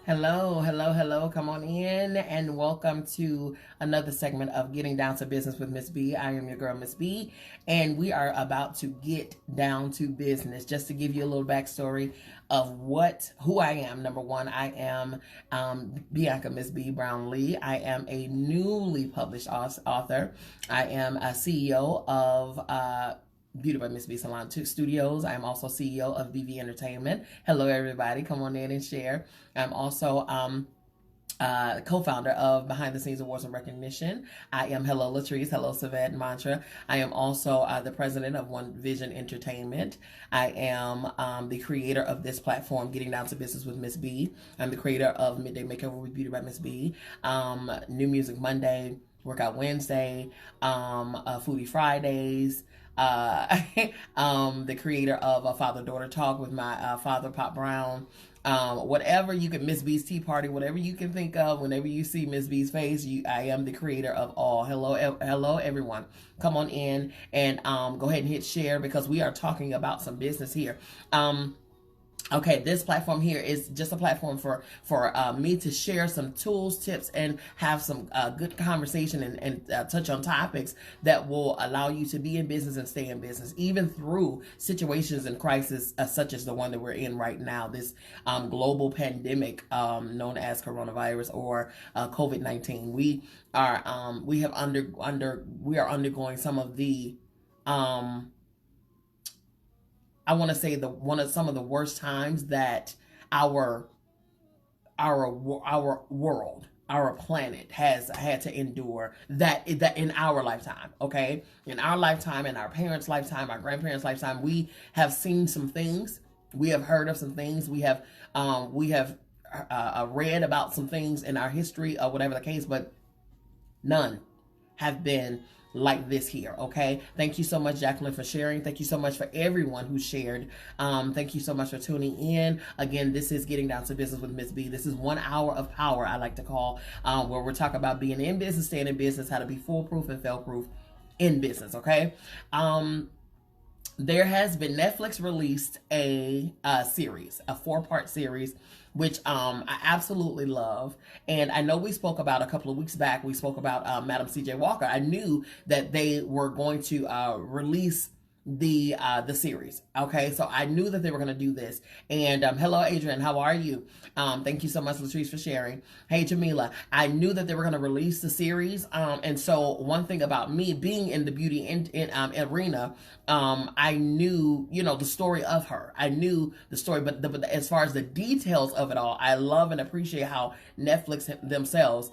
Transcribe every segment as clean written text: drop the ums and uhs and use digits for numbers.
Hello, hello, hello. Come on in and welcome to another segment of Getting Down to Business with MzBee. I am your girl, MzBee, and we are about to get down to business. Just to give you a little backstory of who I am. Number one, I am Bianca MzBee Brownlee. I am a newly published author. I am a CEO of Beauty by MzBee Salon 2 Studios. I'm also CEO of BV Entertainment. Hello, everybody. Come on in and share. I'm also co-founder of Behind the Scenes Awards and Recognition. I am Hello Latrice, Hello Savette Mantra. I am also the president of One Vision Entertainment. I am the creator of this platform, Getting Down to Business with MzBee. I'm the creator of Midday Makeover with Beauty by MzBee, New Music Monday, Workout Wednesday, Foodie Fridays, the creator of Father-Daughter Talk with my father, Pop Brown. Whatever you can, MzBee's Tea Party, whatever you can think of, whenever you see MzBee's face, I am the creator of all. Hello, everyone. Come on in and go ahead and hit share because we are talking about some business here. Okay, this platform here is just a platform for me to share some tools, tips, and have some good conversation and touch on topics that will allow you to be in business and stay in business, even through situations and crises such as the one that we're in right now, this global pandemic known as coronavirus or COVID-19. We are undergoing some of the I want to say some of the worst times that our world, our planet has had to endure that in our lifetime. Okay, in our lifetime, in our parents' lifetime, our grandparents' lifetime, we have seen some things. We have heard of some things. We have read about some things in our history or whatever the case, but none have been like this here. Okay, thank you so much, Jacqueline, for sharing. Thank you so much for everyone who shared. Thank you so much for tuning in. Again, this is Getting Down to Business with MzBee. This is 1 hour of power, I like to call, where we're talking about being in business, staying in business, how to be foolproof and fail-proof in business. Okay, there has been, Netflix released a series, a 4-part series, which I absolutely love. And I know we spoke about a couple of weeks back, we spoke about Madam C.J. Walker. I knew that they were going to release the series. Okay, so I knew that they were going to do this. And hello, Adrian, how are you? Thank you so much, Latrice, for sharing. Hey, Jamila, I knew that they were going to release the series. And so one thing about me being in the beauty arena, I knew, the story of her. I knew the story, but as far as the details of it all, I love and appreciate how Netflix themselves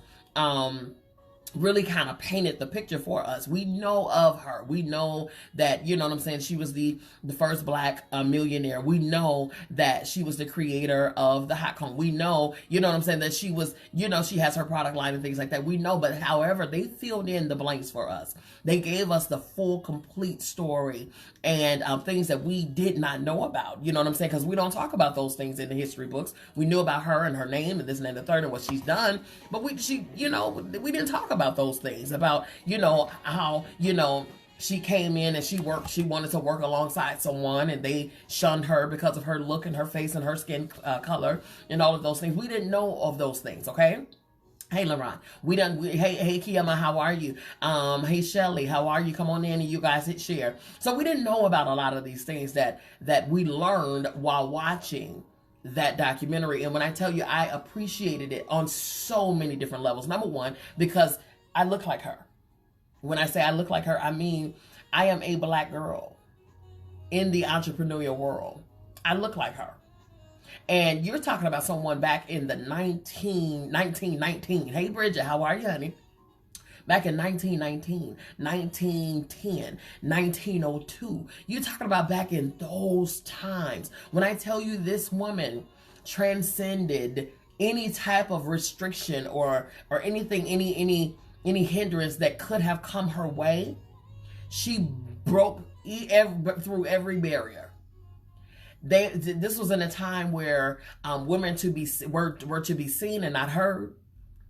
really kind of painted the picture for us. We know of her. We know that, you know what I'm saying, she was the first Black millionaire. We know that she was the creator of the hot comb. We know, you know what I'm saying, that she was, she has her product line and things like that. We know, but however, they filled in the blanks for us. They gave us the full, complete story and things that we did not know about. You know what I'm saying? Because we don't talk about those things in the history books. We knew about her and her name and this and that and the third and what she's done, but we didn't talk about those things, about how she came in and she wanted to work alongside someone and they shunned her because of her look and her face and her skin color and all of those things. We didn't know of those things. Okay, hey Laron, hey Kiama, how are you? Hey Shelly, how are you? Come on in and you guys hit share. So we didn't know about a lot of these things that we learned while watching that documentary. And when I tell you, I appreciated it on so many different levels. Number one, because I look like her. When I say I look like her, I mean I am a Black girl in the entrepreneurial world. I look like her. And you're talking about someone back in the 1919. Hey Bridget, how are you, honey? Back in 1919, 1910, 1902. You're talking about back in those times. When I tell you this woman transcended any type of restriction or anything, any hindrance that could have come her way, she broke through every barrier. This was in a time where women were to be seen and not heard.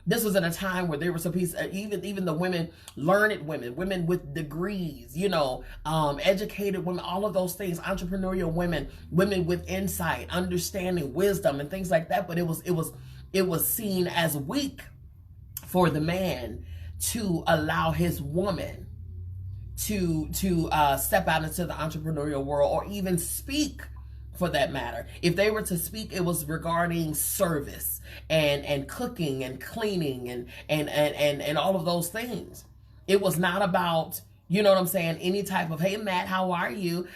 This was in a time where there was a piece, even the women, learned women with degrees, educated women, all of those things, entrepreneurial women with insight, understanding, wisdom, and things like that. But it was it was seen as weak for the man to allow his woman to step out into the entrepreneurial world, or even speak, for that matter. If they were to speak, it was regarding service and cooking and cleaning and all of those things. It was not about, you know what I'm saying, any type of, hey Matt, how are you?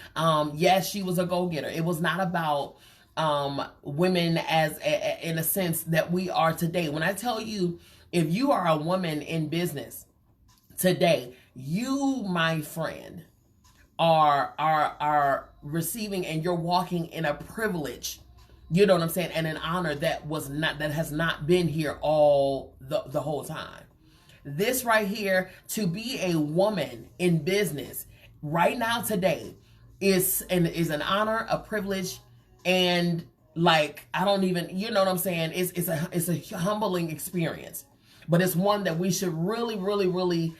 Yes, she was a go-getter. It was not about women as in a sense that we are today. When I tell you, if you are a woman in business today, you, my friend, are receiving, and you're walking in a privilege, you know what I'm saying, and an honor that has not been here all the whole time. This right here, to be a woman in business right now today is an honor, a privilege, and like, I don't even, you know what I'm saying, it's a humbling experience. But it's one that we should really, really, really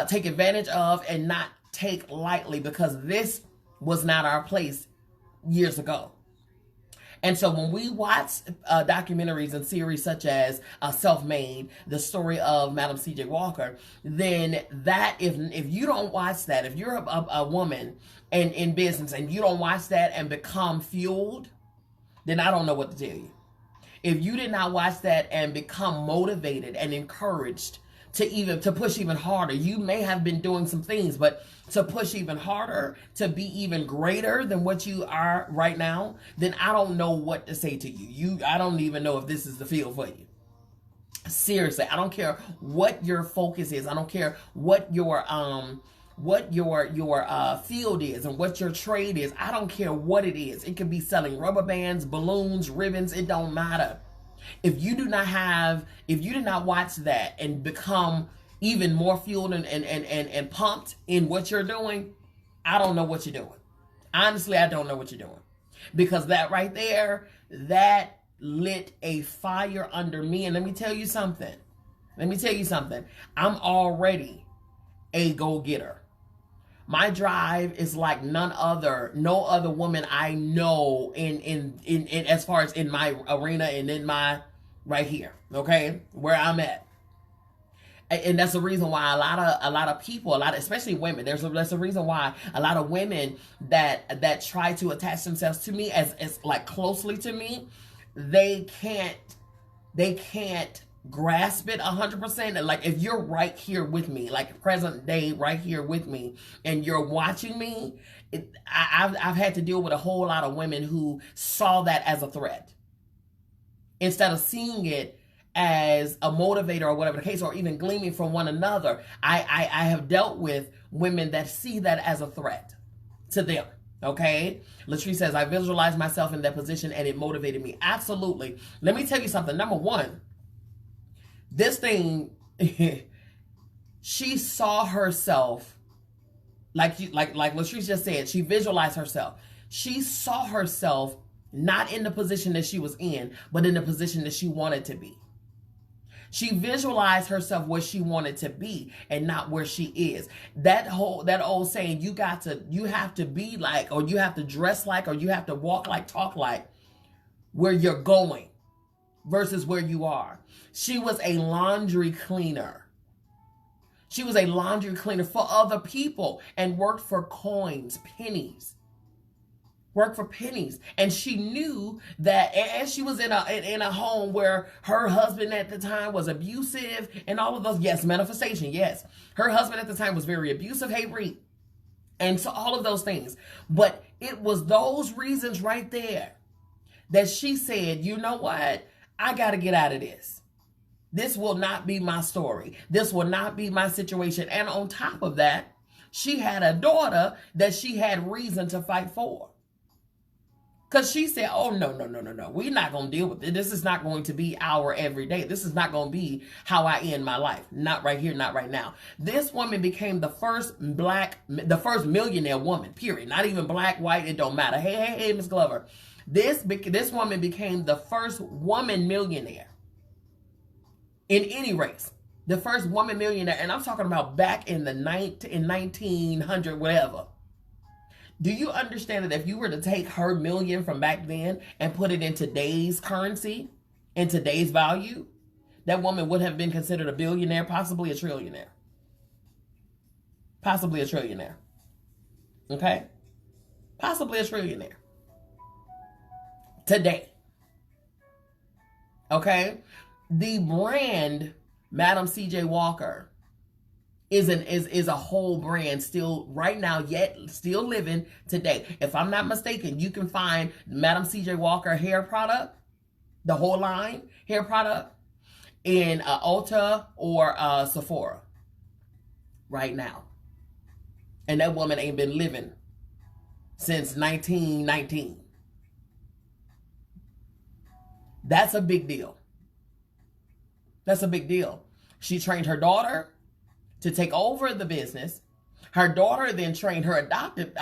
take advantage of and not take lightly, because this was not our place years ago. And so when we watch documentaries and series such as Self-Made, the story of Madam C.J. Walker, then that, if you don't watch that, if you're a woman in business and you don't watch that and become fueled, then I don't know what to tell you. If you did not watch that and become motivated and encouraged to push even harder, you may have been doing some things, but to push even harder, to be even greater than what you are right now, then I don't know what to say to you. I don't even know if this is the field for you. Seriously, I don't care what your focus is. I don't care what your field is and what your trade is. I don't care what it is. It could be selling rubber bands, balloons, ribbons. It don't matter. If you did not watch that and become even more fueled and pumped in what you're doing, I don't know what you're doing. Honestly, I don't know what you're doing. Because that right there, that lit a fire under me. And let me tell you something. I'm already a go-getter. My drive is like no other woman I know in as far as in my arena and in my right here, okay, where I'm at. And that's the reason why a lot of people, especially women, that's the reason why a lot of women that try to attach themselves to me as like closely to me, they can't grasp it 100%. And like, if you're right here with me, like present day right here with me, and you're watching me, I've had to deal with a whole lot of women who saw that as a threat instead of seeing it as a motivator or whatever the case, or even gleaming from one another. I have dealt with women that see that as a threat to them. Okay, Latrice says, I visualized myself in that position and it motivated me. Absolutely. Let me tell you something. Number one, this thing, she saw herself, like Latrice just said, she visualized herself. She saw herself not in the position that she was in, but in the position that she wanted to be. She visualized herself where she wanted to be and not where she is. That old saying, you have to be like, or you have to dress like, or you have to walk like, talk like where you're going versus where you are. She was a laundry cleaner. She was a laundry cleaner for other people and worked for coins, pennies. Worked for pennies. And she knew that, and she was in a home where her husband at the time was abusive and all of those. Yes, manifestation, yes. Her husband at the time was very abusive, hatred, and so all of those things. But it was those reasons right there that she said, you know what? I got to get out of this. This will not be my story. This will not be my situation. And on top of that, she had a daughter that she had reason to fight for. Because she said, oh, no. We're not going to deal with it. This is not going to be our everyday. This is not going to be how I end my life. Not right here, not right now. This woman became the first millionaire woman, period. Not even black, white, it don't matter. Hey, Miss Glover. This woman became the first woman millionaire in any race. The first woman millionaire. And I'm talking about back in 1900, whatever. Do you understand that if you were to take her million from back then and put it in today's currency, in today's value, that woman would have been considered a billionaire, possibly a trillionaire. Possibly a trillionaire. Okay? Possibly a trillionaire. Today. Okay? The brand Madam C.J. Walker is a whole brand still right now, yet still living today. If I'm not mistaken, you can find Madam C.J. Walker hair product, the whole line hair product, in Ulta or Sephora right now. And that woman ain't been living since 1919. That's a big deal. That's a big deal. She trained her daughter to take over the business. Her daughter then trained her adopted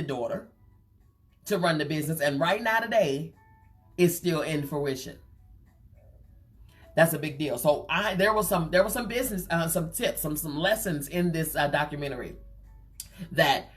daughter to run the business. And right now today, it's still in fruition. That's a big deal. So there was some business, some tips, some lessons in this documentary that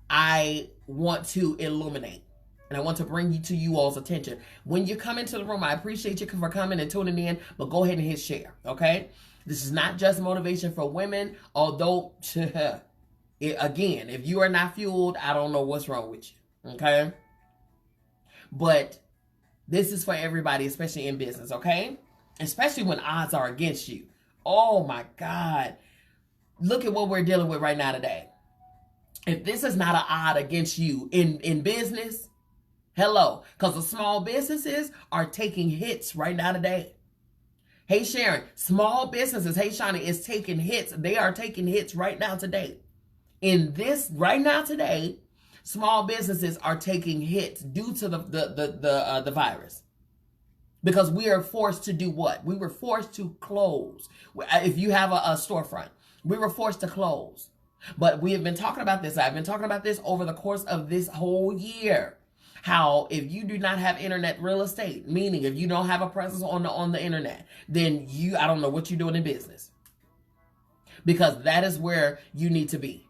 I want to illuminate. And I want to bring you to you all's attention. When you come into the room, I appreciate you for coming and tuning in, but go ahead and hit share, okay? This is not just motivation for women, although, again, if you are not fueled, I don't know what's wrong with you, okay? But this is for everybody, especially in business, okay? Especially when odds are against you. Oh my God. Look at what we're dealing with right now today. If this is not an odd against you in business, hello, because the small businesses are taking hits right now today. Hey, Sharon, small businesses, hey, Shawnee, is taking hits. They are taking hits right now today. In this, right now today, small businesses are taking hits due to the virus. Because we are forced to do what? We were forced to close. If you have a storefront, we were forced to close. But we have been talking about this. I've been talking about this over the course of this whole year. How if you do not have internet real estate, meaning if you don't have a presence on the internet, then I don't know what you're doing in business. Because that is where you need to be.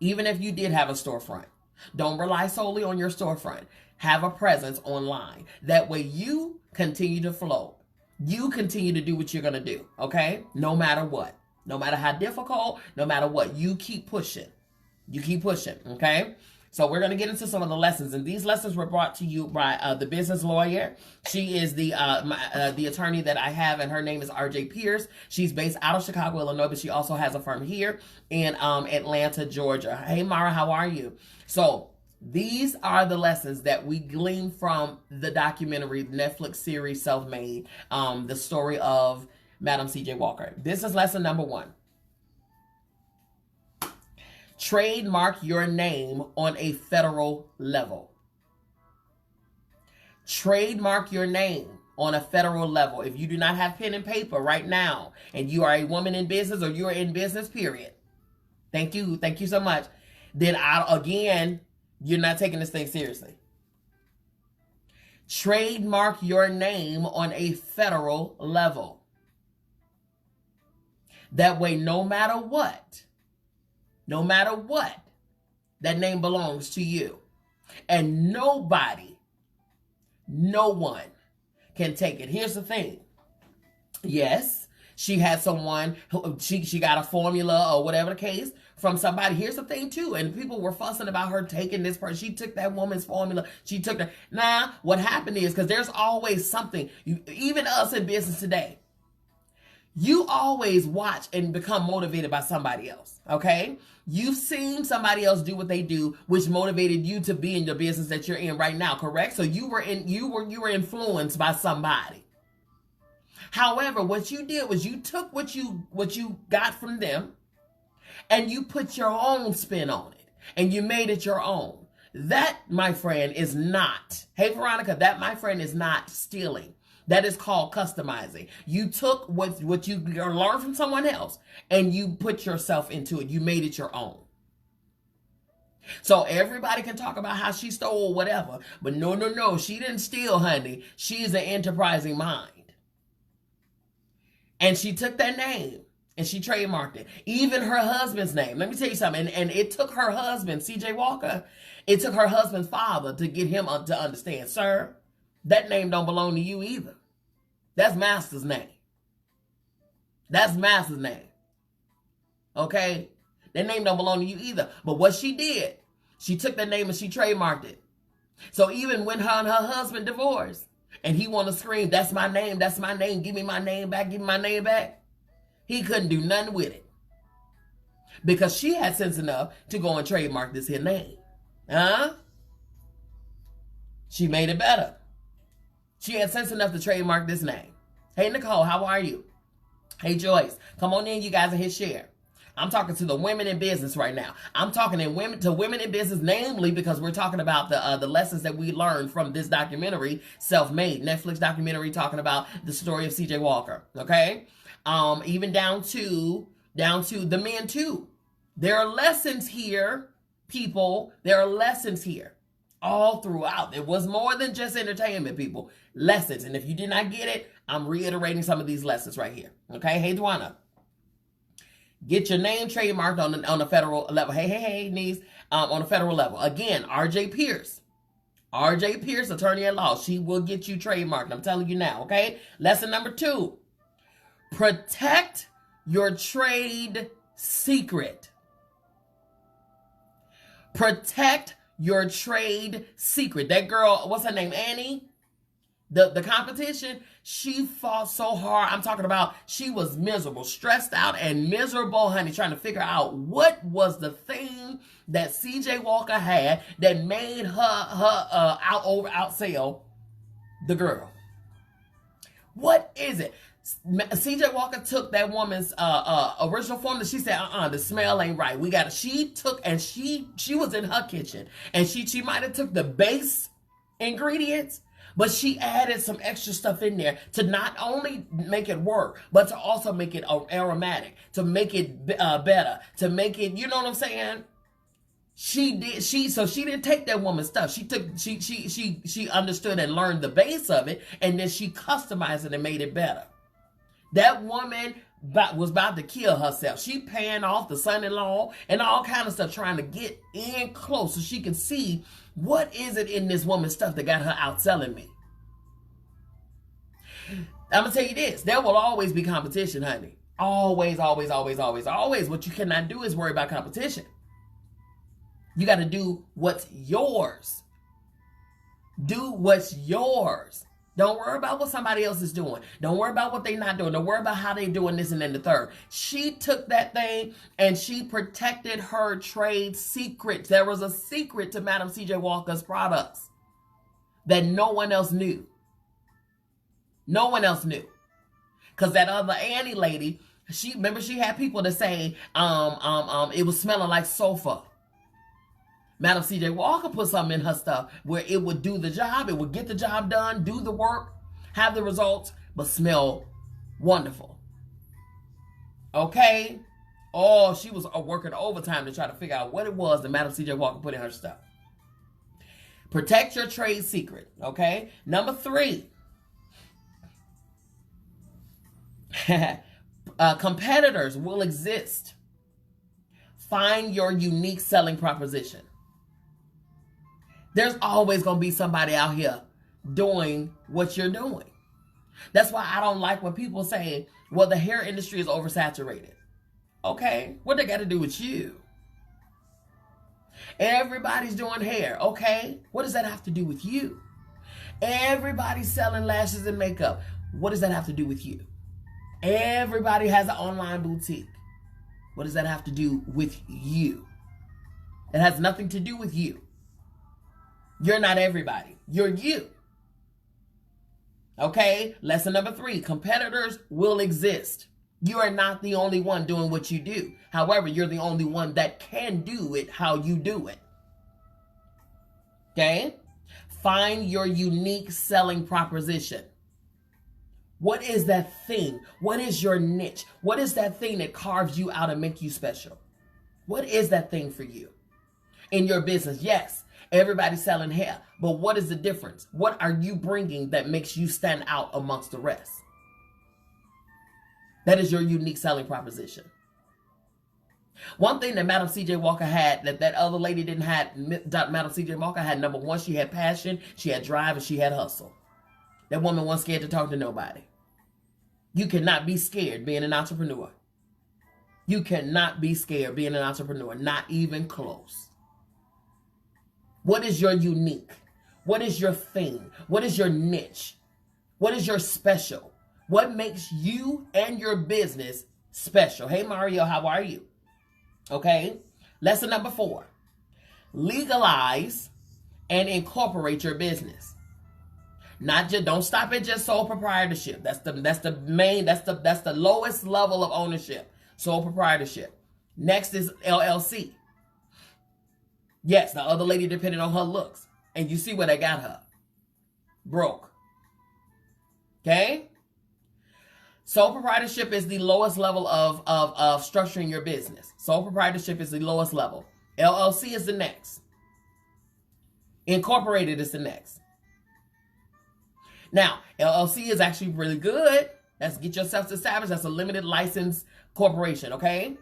Even if you did have a storefront, don't rely solely on your storefront. Have a presence online. That way you continue to flow. You continue to do what you're going to do, okay? No matter what. No matter how difficult, no matter what, you keep pushing. You keep pushing, okay? So we're going to get into some of the lessons. And these lessons were brought to you by the business lawyer. She is the attorney that I have, and her name is R.J. Pierce. She's based out of Chicago, Illinois, but she also has a firm here in Atlanta, Georgia. Hey, Mara, how are you? So these are the lessons that we glean from the documentary Netflix series Self-Made, the story of Madam C.J. Walker. Business lesson number 1. Trademark your name on a federal level. Trademark your name on a federal level. If you do not have pen and paper right now, and you are a woman in business or you are in business, period. Thank you so much. Then again, you're not taking this thing seriously. Trademark your name on a federal level. That way, no matter what, that name belongs to you. And nobody, no one can take it. Here's the thing. Yes, she had someone, she got a formula or whatever the case from somebody. Here's the thing too. And people were fussing about her taking this person. She took that woman's formula. She took her. Nah, what happened is, because there's always something, even us in business today, you always watch and become motivated by somebody else, okay? You've seen somebody else do what they do, which motivated you to be in the business that you're in right now, correct? So you were influenced by somebody. However, what you did was you took what you got from them and you put your own spin on it and you made it your own. That, my friend, is not, hey Veronica, that, my friend, is not stealing. That is called customizing. You took what you learned from someone else and you put yourself into it. You made it your own. So everybody can talk about how she stole whatever, but no, she didn't steal, honey. She's an enterprising mind. And she took that name and she trademarked it. Even her husband's name. Let me tell you something. And it took her husband, C.J. Walker, it took her husband's father to get him to understand, sir, that name don't belong to you either. That's Master's name. That's Master's name. Okay? That name don't belong to you either. But what she did, she took that name and she trademarked it. So even when her and her husband divorced, and he want to scream, that's my name, give me my name back, give me my name back, he couldn't do nothing with it. Because she had sense enough to go and trademark this here name. Huh? She made it better. She had sense enough to trademark this name. Hey, Nicole, how are you? Hey, Joyce, come on in, you guys, and hit share. I'm talking to the women in business right now. I'm talking to women in business, namely because we're talking about the lessons that we learned from this documentary, Self-Made, Netflix documentary talking about the story of CJ Walker. Okay, even down to the men too. There are lessons here, people. There are lessons here all throughout. It was more than just entertainment, people. Lessons, and if you did not get it, I'm reiterating some of these lessons right here. Okay, hey, Dwana. Get your name trademarked on the federal level. Hey, niece, on the federal level. Again, RJ Pierce, attorney at law. She will get you trademarked. I'm telling you now, okay? Lesson number 2, protect your trade secret. Protect your trade secret. That girl, what's her name, Annie? The competition, she fought so hard. I'm talking about she was miserable, stressed out and miserable, honey, trying to figure out what was the thing that CJ Walker had that made her outsell the girl. What is it? CJ Walker took that woman's original formula. She said, the smell ain't right. We got it. She took, and she was in her kitchen, and she might have took the base ingredients, but she added some extra stuff in there to not only make it work, but to also make it aromatic, to make it better, to make it, you know what I'm saying? She didn't take that woman's stuff. She understood and learned the base of it, and then she customized it and made it better. That woman was about to kill herself. She paying off the son-in-law and all kind of stuff, trying to get in close so she can see what is it in this woman's stuff that got her outselling me. I'm going to tell you this. There will always be competition, honey. Always, always, always, always, always. What you cannot do is worry about competition. You got to do what's yours. Do what's yours. Don't worry about what somebody else is doing. Don't worry about what they're not doing. Don't worry about how they're doing this and then the third. She took that thing and she protected her trade secret. There was a secret to Madam CJ Walker's products that no one else knew. No one else knew. Because that other Annie lady, she had people to say it was smelling like sofa. Madam CJ Walker put something in her stuff where it would do the job, it would get the job done, do the work, have the results, but smell wonderful. Okay? Oh, she was working overtime to try to figure out what it was that Madam CJ Walker put in her stuff. Protect your trade secret, okay? Number 3. Competitors will exist. Find your unique selling proposition. There's always going to be somebody out here doing what you're doing. That's why I don't like when people say, well, the hair industry is oversaturated. Okay, what they got to do with you? Everybody's doing hair. Okay, what does that have to do with you? Everybody's selling lashes and makeup. What does that have to do with you? Everybody has an online boutique. What does that have to do with you? It has nothing to do with you. You're not everybody. You're you. Okay? Lesson number 3. Competitors will exist. You are not the only one doing what you do. However, you're the only one that can do it how you do it. Okay? Find your unique selling proposition. What is that thing? What is your niche? What is that thing that carves you out and make you special? What is that thing for you in your business? Yes. Everybody's selling hair, but what is the difference? What are you bringing that makes you stand out amongst the rest? That is your unique selling proposition. One thing that Madam CJ Walker had that other lady didn't have, Madam CJ Walker had, number 1, she had passion, she had drive, and she had hustle. That woman wasn't scared to talk to nobody. You cannot be scared being an entrepreneur. You cannot be scared being an entrepreneur, not even close. What is your unique? What is your thing? What is your niche? What is your special? What makes you and your business special? Hey, Mario, how are you? Okay. Lesson number 4. Legalize and incorporate your business. Not just, don't stop at just sole proprietorship. That's the lowest level of ownership. Sole proprietorship. Next is LLC. Yes, the other lady depended on her looks. And you see where they got her. Broke. Okay? Sole proprietorship is the lowest level of structuring your business. Sole proprietorship is the lowest level. LLC is the next. Incorporated is the next. Now, LLC is actually really good. That's get yourself established. That's a limited license corporation, okay?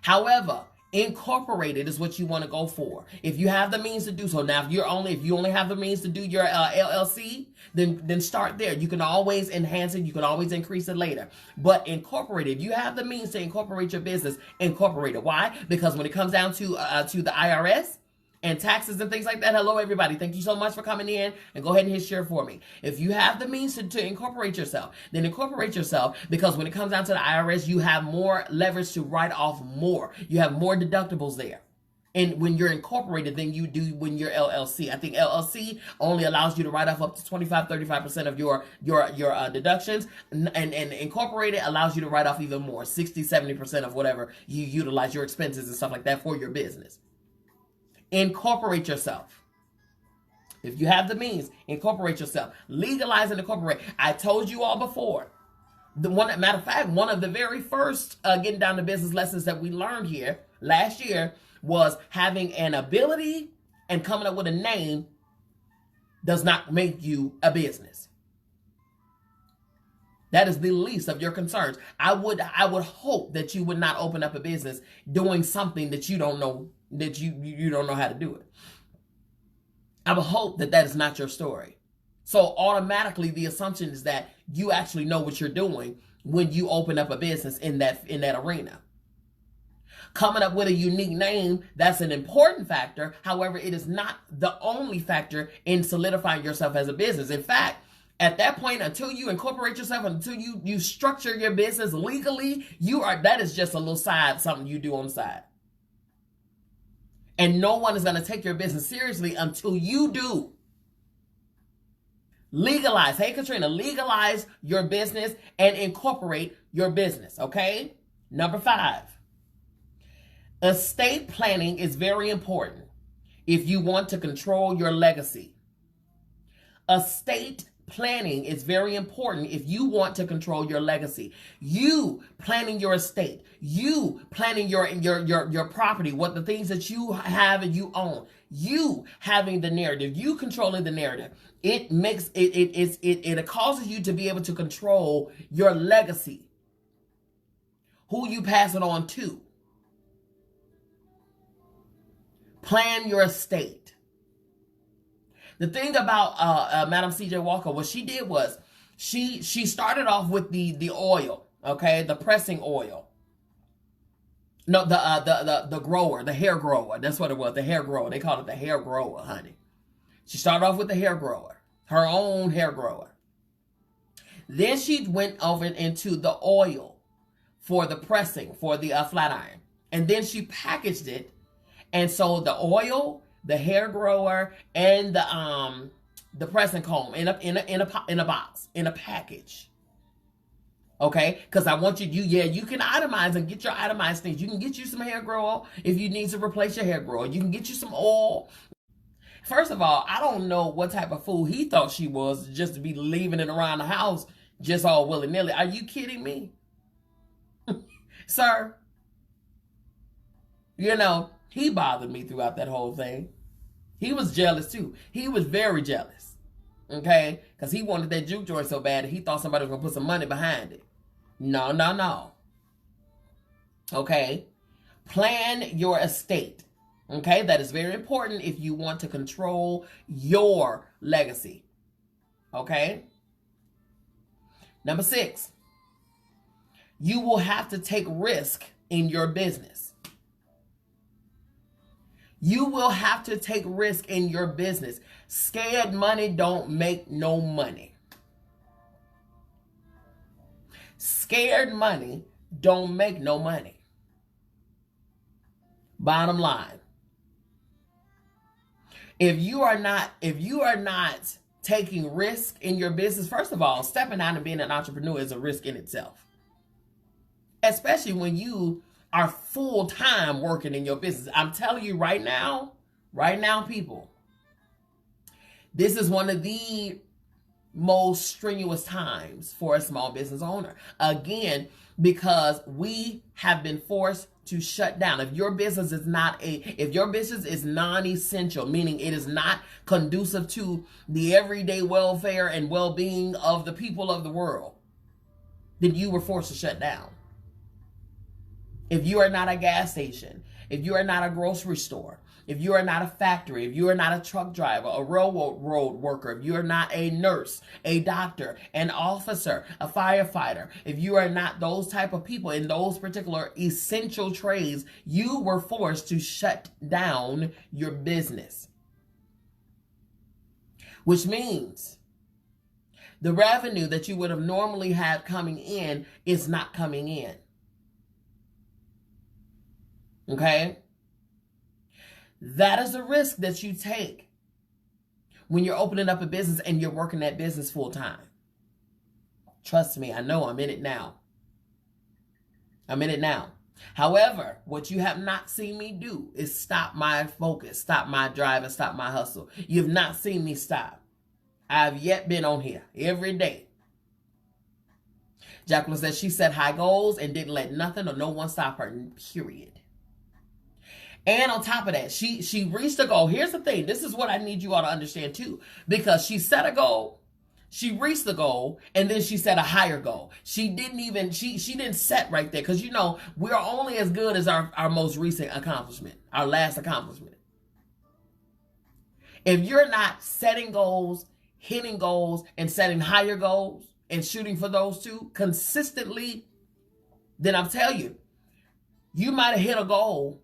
However, incorporated is what you want to go for. If you have the means to do so. Now, if you only have the means to do your LLC, then start there. You can always enhance it. You can always increase it later. But incorporated, if you have the means to incorporate your business, incorporate it. Why? Because when it comes down to the IRS and taxes and things like that. Hello, everybody. Thank you so much for coming in, and go ahead and hit share for me. If you have the means to incorporate yourself, then incorporate yourself, because when it comes down to the IRS, you have more leverage to write off more. You have more deductibles there. And when you're incorporated than you do when you're LLC. I think LLC only allows you to write off up to 35% of your deductions, and incorporated allows you to write off even more, 60-70% of whatever you utilize, your expenses and stuff like that for your business. Incorporate yourself. If you have the means, incorporate yourself. Legalize and incorporate. I told you all before. Matter of fact, one of the very first getting down to business lessons that we learned here last year was having an ability and coming up with a name does not make you a business. That is the least of your concerns. I would hope that you would not open up a business doing something that you don't know, that you don't know how to do it. I would hope that is not your story. So automatically the assumption is that you actually know what you're doing when you open up a business in that arena. Coming up with a unique name, that's an important factor. However, it is not the only factor in solidifying yourself as a business. In fact, at that point, until you incorporate yourself, until you structure your business legally, that is just a little side, something you do on the side. And no one is going to take your business seriously until you do. Legalize. Hey, Katrina, legalize your business and incorporate your business, okay? Number 5. Estate planning is very important if you want to control your legacy. Estate planning is very important if you want to control your legacy. You planning your estate, you planning your property, what the things that you have and you own, you having the narrative, you controlling the narrative. It makes it causes you to be able to control your legacy. Who you pass it on to. Plan your estate. The thing about Madam C.J. Walker, what she did was she started off with the oil, okay, the pressing oil. No, the grower, the hair grower. That's what it was, the hair grower. They called it the hair grower, honey. She started off with the hair grower, her own hair grower. Then she went over into the oil for the pressing, for the flat iron, and then she packaged it and sold the oil, the hair grower, and the pressing comb in a box, in a package. Okay, because I want you can itemize and get your itemized things. You can get you some hair grower if you need to replace your hair grower. You can get you some oil. First of all, I don't know what type of fool he thought she was just to be leaving it around the house just all willy-nilly. Are you kidding me? Sir? You know, he bothered me throughout that whole thing. He was jealous too. He was very jealous. Okay? Because he wanted that juke joint so bad that he thought somebody was going to put some money behind it. No, no, no. Okay? Plan your estate. Okay? That is very important if you want to control your legacy. Okay? Number 6, you will have to take risk in your business. You will have to take risk in your business. Scared money don't make no money. Scared money don't make no money. Bottom line. If you are not taking risk in your business, first of all, stepping out and being an entrepreneur is a risk in itself. Especially when you are full-time working in your business. I'm telling you right now, people, this is one of the most strenuous times for a small business owner. Again, because we have been forced to shut down. If your business is non-essential, meaning it is not conducive to the everyday welfare and well-being of the people of the world, then you were forced to shut down. If you are not a gas station, if you are not a grocery store, if you are not a factory, if you are not a truck driver, a railroad worker, if you are not a nurse, a doctor, an officer, a firefighter, if you are not those type of people in those particular essential trades, you were forced to shut down your business. Which means the revenue that you would have normally had coming in is not coming in. Okay? That is a risk that you take when you're opening up a business and you're working that business full time. Trust me, I know I'm in it now. However, what you have not seen me do is stop my focus, stop my drive, and stop my hustle. You've not seen me stop. I've yet been on here every day. Jacqueline said she set high goals and didn't let nothing or no one stop her, period. And on top of that, she reached a goal. Here's the thing. This is what I need you all to understand too. Because she set a goal, she reached the goal, and then she set a higher goal. She didn't set right there. Because, we're only as good as our most recent accomplishment, our last accomplishment. If you're not setting goals, hitting goals, and setting higher goals, and shooting for those two consistently, then I'll tell you, you might have hit a goal,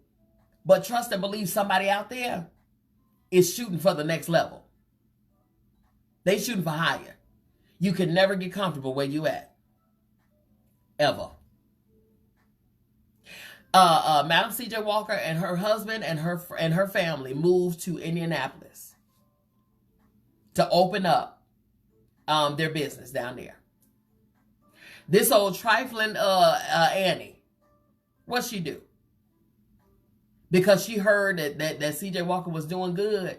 but trust and believe somebody out there is shooting for the next level. They shooting for higher. You can never get comfortable where you at. Ever. Madam C.J. Walker and her husband and her family moved to Indianapolis to open up their business down there. This old trifling Annie, what'd she do? Because she heard that CJ Walker was doing good.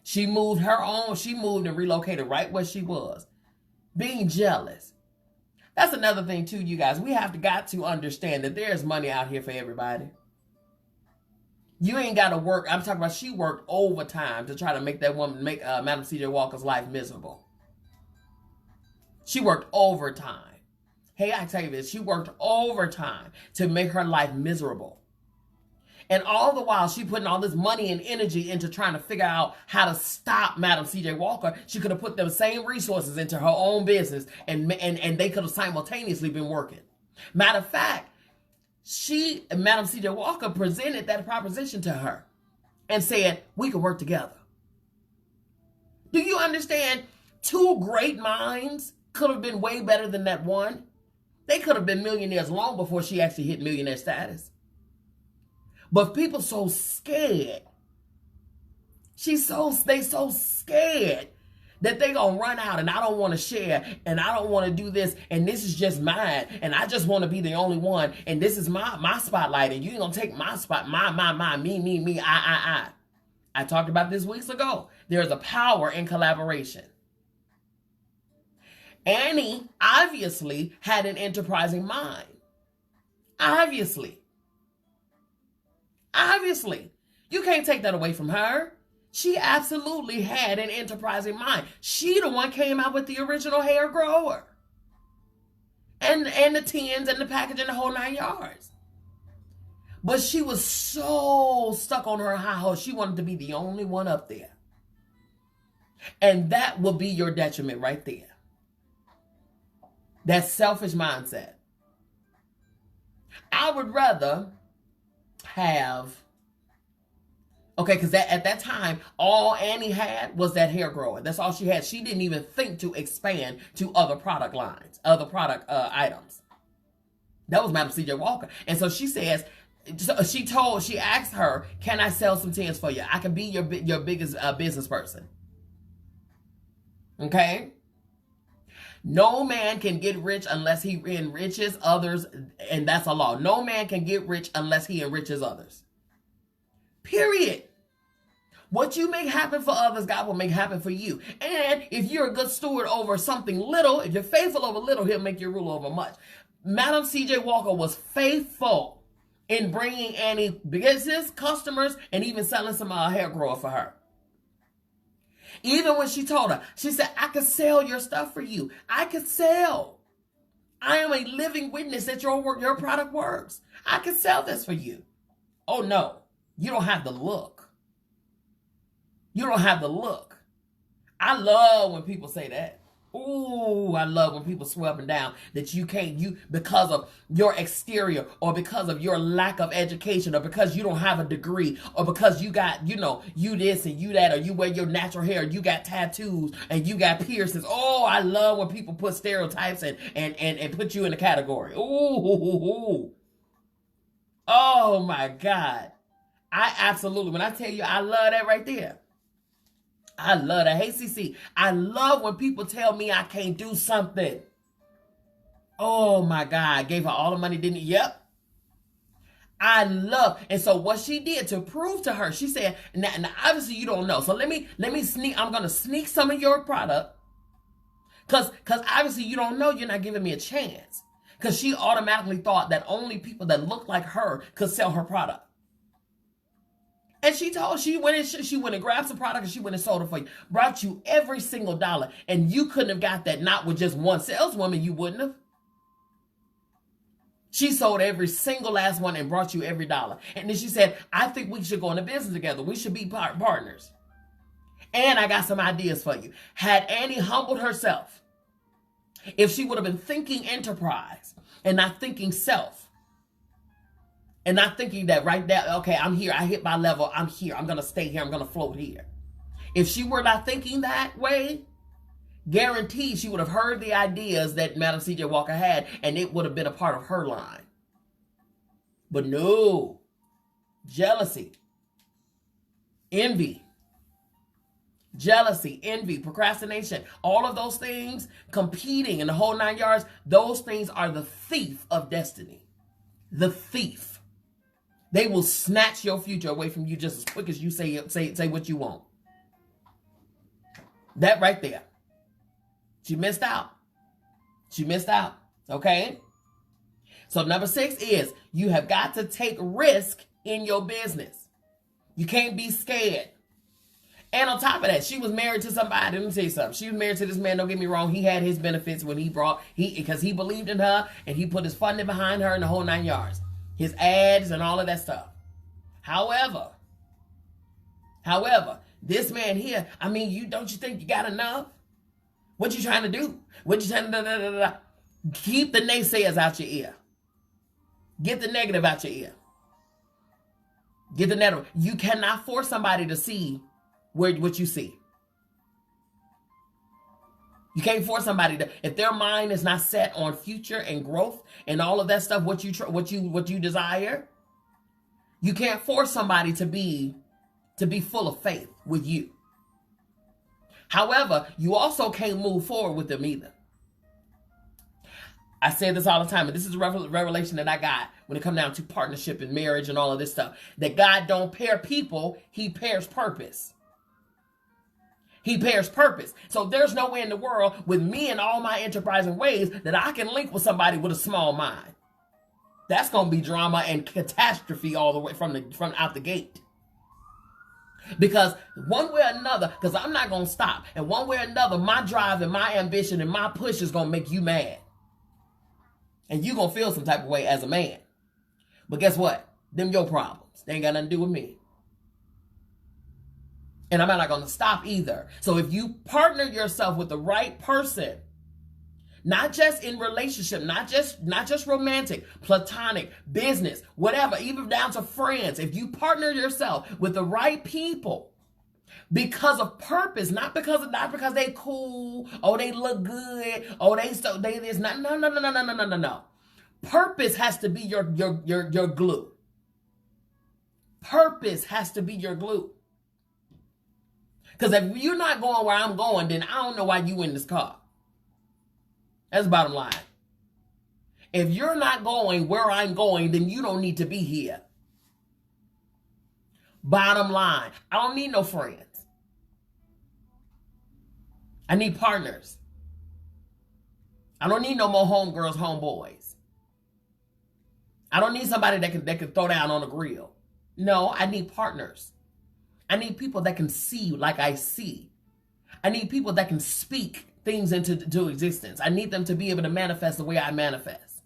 She moved and relocated right where she was. Being jealous. That's another thing too, you guys. We got to understand that there's money out here for everybody. You ain't got to work. I'm talking about she worked overtime to try to make Madam CJ Walker's life miserable. She worked overtime. Hey, I tell you this. She worked overtime to make her life miserable. And all the while, she putting all this money and energy into trying to figure out how to stop Madam C.J. Walker. She could have put them same resources into her own business, and they could have simultaneously been working. Matter of fact, Madam C.J. Walker presented that proposition to her and said, we could work together. Do you understand? Two great minds could have been way better than that one. They could have been millionaires long before she actually hit millionaire status. But people so scared. They so scared that they gonna run out and I don't want to share and I don't want to do this and this is just mine and I just want to be the only one and this is my spotlight and you ain't gonna take my spot, my, me, I. I talked about this weeks ago. There's a power in collaboration. Annie obviously had an enterprising mind. Obviously. You can't take that away from her. She absolutely had an enterprising mind. She the one came out with the original hair grower. And the tins and the packaging, the whole 9 yards. But she was so stuck on her high horse, she wanted to be the only one up there. And that will be your detriment right there. That selfish mindset. I would rather have, okay, because at that time, all Annie had was that hair growing. That's all she had. She didn't even think to expand to other product lines, other product items. That was Madam C.J. Walker. And so she says, she asked her, can I sell some tins for you? I can be your biggest business person. Okay? No man can get rich unless he enriches others, and that's a law. No man can get rich unless he enriches others. Period. What you make happen for others, God will make happen for you. And if you're a good steward over something little, if you're faithful over little, he'll make you rule over much. Madam C.J. Walker was faithful in bringing Annie business, customers, and even selling some hair grower for her. Even when she told her, she said, I could sell your stuff for you. I could sell. I am a living witness that your product works. I could sell this for you. Oh, no. You don't have the look. You don't have the look. I love when people say that. Ooh, I love when people swear up and down that you can't, because of your exterior, or because of your lack of education, or because you don't have a degree, or because you got, you this and you that, or you wear your natural hair, you got tattoos, and you got piercings. Oh, I love when people put stereotypes and put you in a category. Ooh. Oh my God. I absolutely, when I tell you, I love that right there. I love that. Hey, CC, I love when people tell me I can't do something. Oh my God. Gave her all the money, didn't he? Yep. I love. And so what she did to prove to her, she said, now obviously you don't know. So let me sneak, I'm going to sneak some of your product. Cause obviously you don't know, you're not giving me a chance. Cause she automatically thought that only people that looked like her could sell her product. And she went and grabbed some product, and she went and sold it for you. Brought you every single dollar. And you couldn't have got that, not with just one saleswoman, you wouldn't have. She sold every single last one and brought you every dollar. And then she said, I think we should go into business together. We should be partners. And I got some ideas for you. Had Annie humbled herself, if she would have been thinking enterprise and not thinking self, and not thinking that right there, okay, I'm here, I hit my level, I'm here, I'm going to stay here, I'm going to float here. If she were not thinking that way, guaranteed she would have heard the ideas that Madam C.J. Walker had, and it would have been a part of her line. But no. Jealousy. Envy. Jealousy, envy, procrastination, all of those things, competing in the whole 9 yards, those things are the thief of destiny. The thief. They will snatch your future away from you just as quick as you say what you want. That right there. She missed out. She missed out. Okay? So number 6 is you have got to take risk in your business. You can't be scared. And on top of that, she was married to somebody. Let me tell you something. She was married to this man. Don't get me wrong. He had his benefits when because he believed in her and he put his funding behind her in the whole 9 yards. His ads and all of that stuff. However, this man here, I mean, don't you think you got enough? What you trying to do? What you trying to Keep the naysayers out your ear. Get the negative out your ear. Get the negative. You cannot force somebody to see what you see. You can't force somebody to, if their mind is not set on future and growth and all of that stuff, what you desire, you can't force somebody to be full of faith with you. However, you also can't move forward with them either. I say this all the time, and this is a revelation that I got when it comes down to partnership and marriage and all of this stuff, that God don't pair people, he pairs purpose. He pairs purpose. So there's no way in the world with me and all my enterprising ways that I can link with somebody with a small mind. That's going to be drama and catastrophe all the way from out the gate. Because one way or another, because I'm not going to stop, and one way or another, my drive and my ambition and my push is going to make you mad. And you're going to feel some type of way as a man. But guess what? Them your problems. They ain't got nothing to do with me. And I'm not going to stop either. So if you partner yourself with the right person, Not just in relationship, not just romantic, platonic, business, whatever, even down to friends. If you partner yourself with the right people because of purpose, not because they cool, oh they look good, oh they this, no. Purpose has to be your glue. Purpose has to be your glue. Because if you're not going where I'm going, then I don't know why you in this car. That's the bottom line. If you're not going where I'm going, then you don't need to be here. Bottom line, I don't need no friends. I need partners. I don't need no more homegirls, homeboys. I don't need somebody that can throw down on the grill. No, I need partners. I need people that can see like I see. I need people that can speak things into existence. I need them to be able to manifest the way I manifest.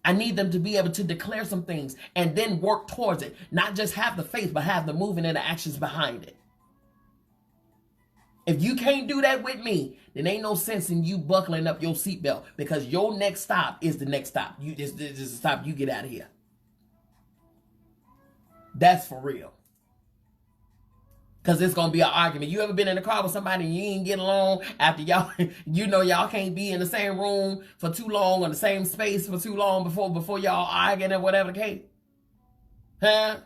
I need them to be able to declare some things and then work towards it. Not just have the faith, but have the movement and the actions behind it. If you can't do that with me, then ain't no sense in you buckling up your seatbelt, because your next stop is the next stop. This is the stop. You get out of here. That's for real. Because it's going to be an argument. You ever been in a car with somebody and you ain't get along after y'all, y'all can't be in the same room for too long or the same space for too long before y'all arguing or whatever the case? Huh?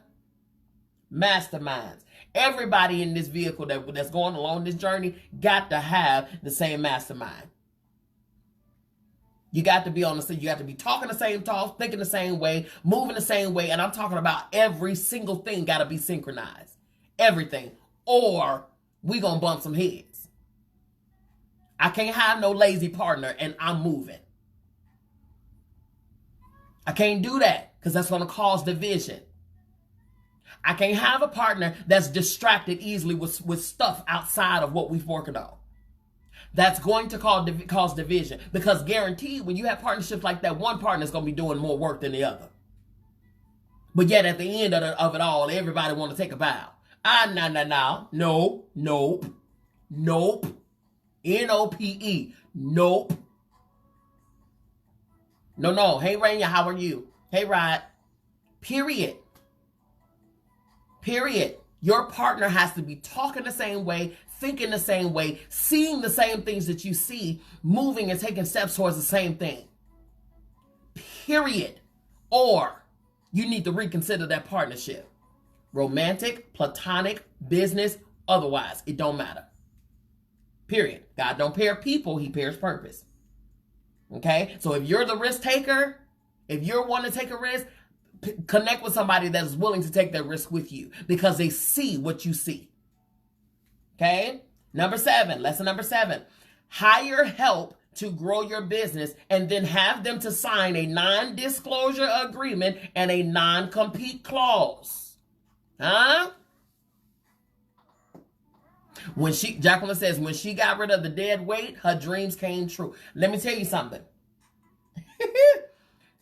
Masterminds. Everybody in this vehicle that's going along this journey got to have the same mastermind. You got to be on the same, you got to be talking the same talk, thinking the same way, moving the same way. And I'm talking about every single thing got to be synchronized. Everything. Or we gonna bump some heads. I can't have no lazy partner and I'm moving. I can't do that because that's gonna cause division. I can't have a partner that's distracted easily with stuff outside of what we've worked on. That's going to cause division, because guaranteed when you have partnerships like that, one partner is going to be doing more work than the other. But yet at the end of it all, everybody want to take a bow. Nope. Nope. N-O-P-E. Nope. No. Hey, Raina, how are you? Hey, Rod. Period. Your partner has to be talking the same way, thinking the same way, seeing the same things that you see, moving and taking steps towards the same thing. Period. Or you need to reconsider that partnership. Romantic, platonic, business, otherwise, it don't matter. Period. God don't pair people, he pairs purpose. Okay? So if you're the risk taker, if you're wanting to take a risk, connect with somebody that is willing to take that risk with you, because they see what you see. Okay? Lesson number 7. Hire help to grow your business and then have them to sign a non-disclosure agreement and a non-compete clause. Huh? Jacqueline says, when she got rid of the dead weight, her dreams came true. Let me tell you something.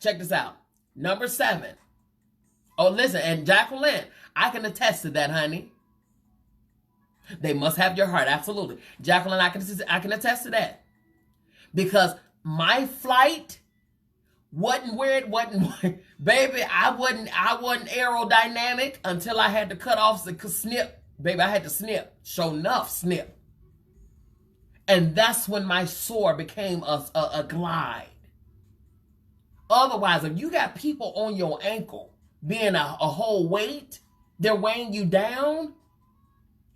Check this out. Number 7. Oh, listen, and Jacqueline, I can attest to that, honey. They must have your heart, absolutely. Jacqueline, I can attest to that. Because my flight wasn't where it wasn't. Baby, I wasn't aerodynamic until I had to cut off the snip. Baby, I had to snip. Sure enough, snip. And that's when my soar became a glide. Otherwise, if you got people on your ankle being a whole weight, they're weighing you down,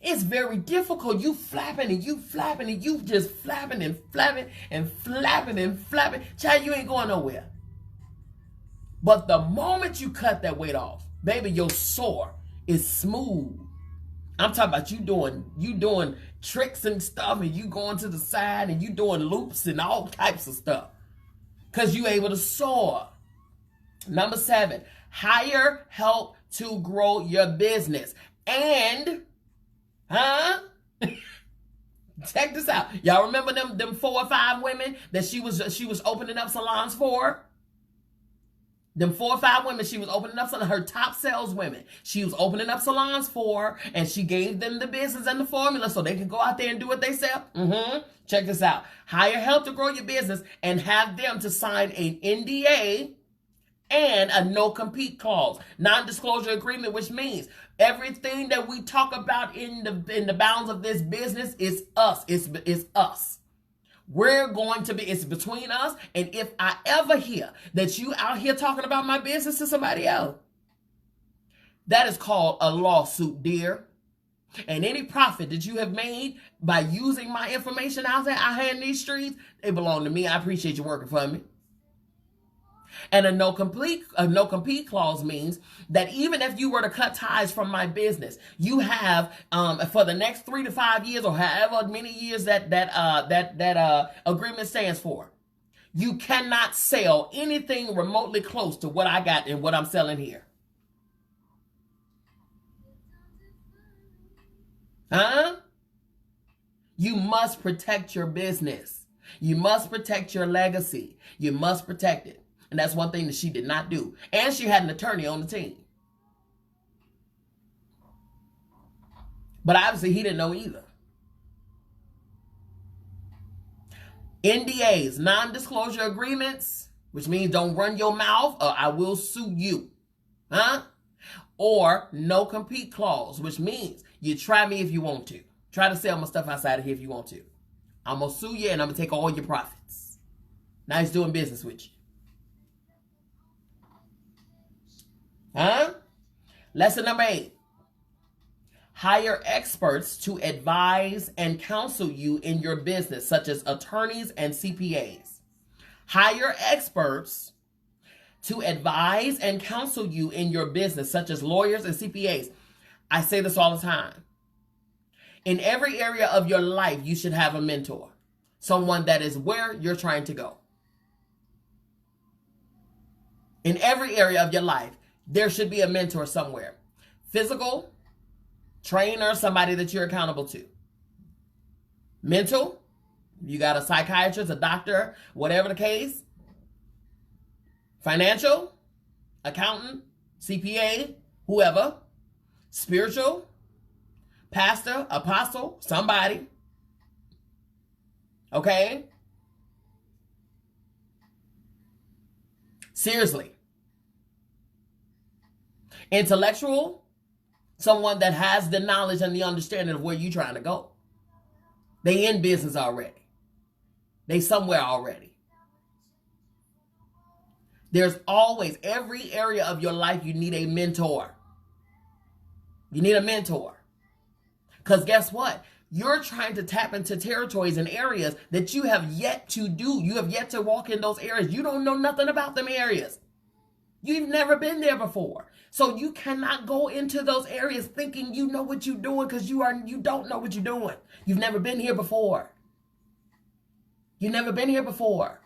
it's very difficult. You flapping and you just flapping and flapping and flapping and flapping. Child, you ain't going nowhere. But the moment you cut that weight off, baby, your soar is smooth. I'm talking about you doing tricks and stuff, and you going to the side and you doing loops and all types of stuff, because you able to soar. Number 7, hire help to grow your business. And check this out. Y'all remember them 4 or 5 women that she was opening up salons for? Them 4 or 5 women she was opening up, her top sales women, she was opening up salons for, and she gave them the business and the formula so they could go out there and do what they sell. Check this out. Hire help to grow your business and have them to sign an NDA and a no-compete clause, non-disclosure agreement, which means everything that we talk about in the bounds of this business is us. It's us. We're going to be, it's between us. And if I ever hear that you out here talking about my business to somebody else, that is called a lawsuit, dear. And any profit that you have made by using my information out here in these streets, they belong to me. I appreciate you working for me. And a no compete clause means that even if you were to cut ties from my business, you have for the next 3 to 5 years or however many years that agreement stands for, you cannot sell anything remotely close to what I got and what I'm selling here. You must protect your business. You must protect your legacy. You must protect it. And that's one thing that she did not do. And she had an attorney on the team. But obviously he didn't know either. NDAs, non-disclosure agreements, which means don't run your mouth or I will sue you. Or no compete clause, which means you try me if you want to. Try to sell my stuff outside of here if you want to. I'm going to sue you and I'm going to take all your profits. Nice doing business with you. Lesson number 8. Hire experts to advise and counsel you in your business, such as attorneys and CPAs. Hire experts to advise and counsel you in your business, such as lawyers and CPAs. I say this all the time. In every area of your life, you should have a mentor. Someone that is where you're trying to go. In every area of your life, there should be a mentor somewhere. Physical, trainer, somebody that you're accountable to. Mental, you got a psychiatrist, a doctor, whatever the case. Financial, accountant, CPA, whoever. Spiritual, pastor, apostle, somebody. Okay? Seriously. Intellectual, someone that has the knowledge and the understanding of where you're trying to go. They in business already. They somewhere already. There's always, every area of your life, you need a mentor. You need a mentor. Because guess what? You're trying to tap into territories and areas that you have yet to do. You have yet to walk in those areas. You don't know nothing about them areas. You've never been there before. So you cannot go into those areas thinking you know what you're doing because you don't know what you're doing. You've never been here before. You've never been here before.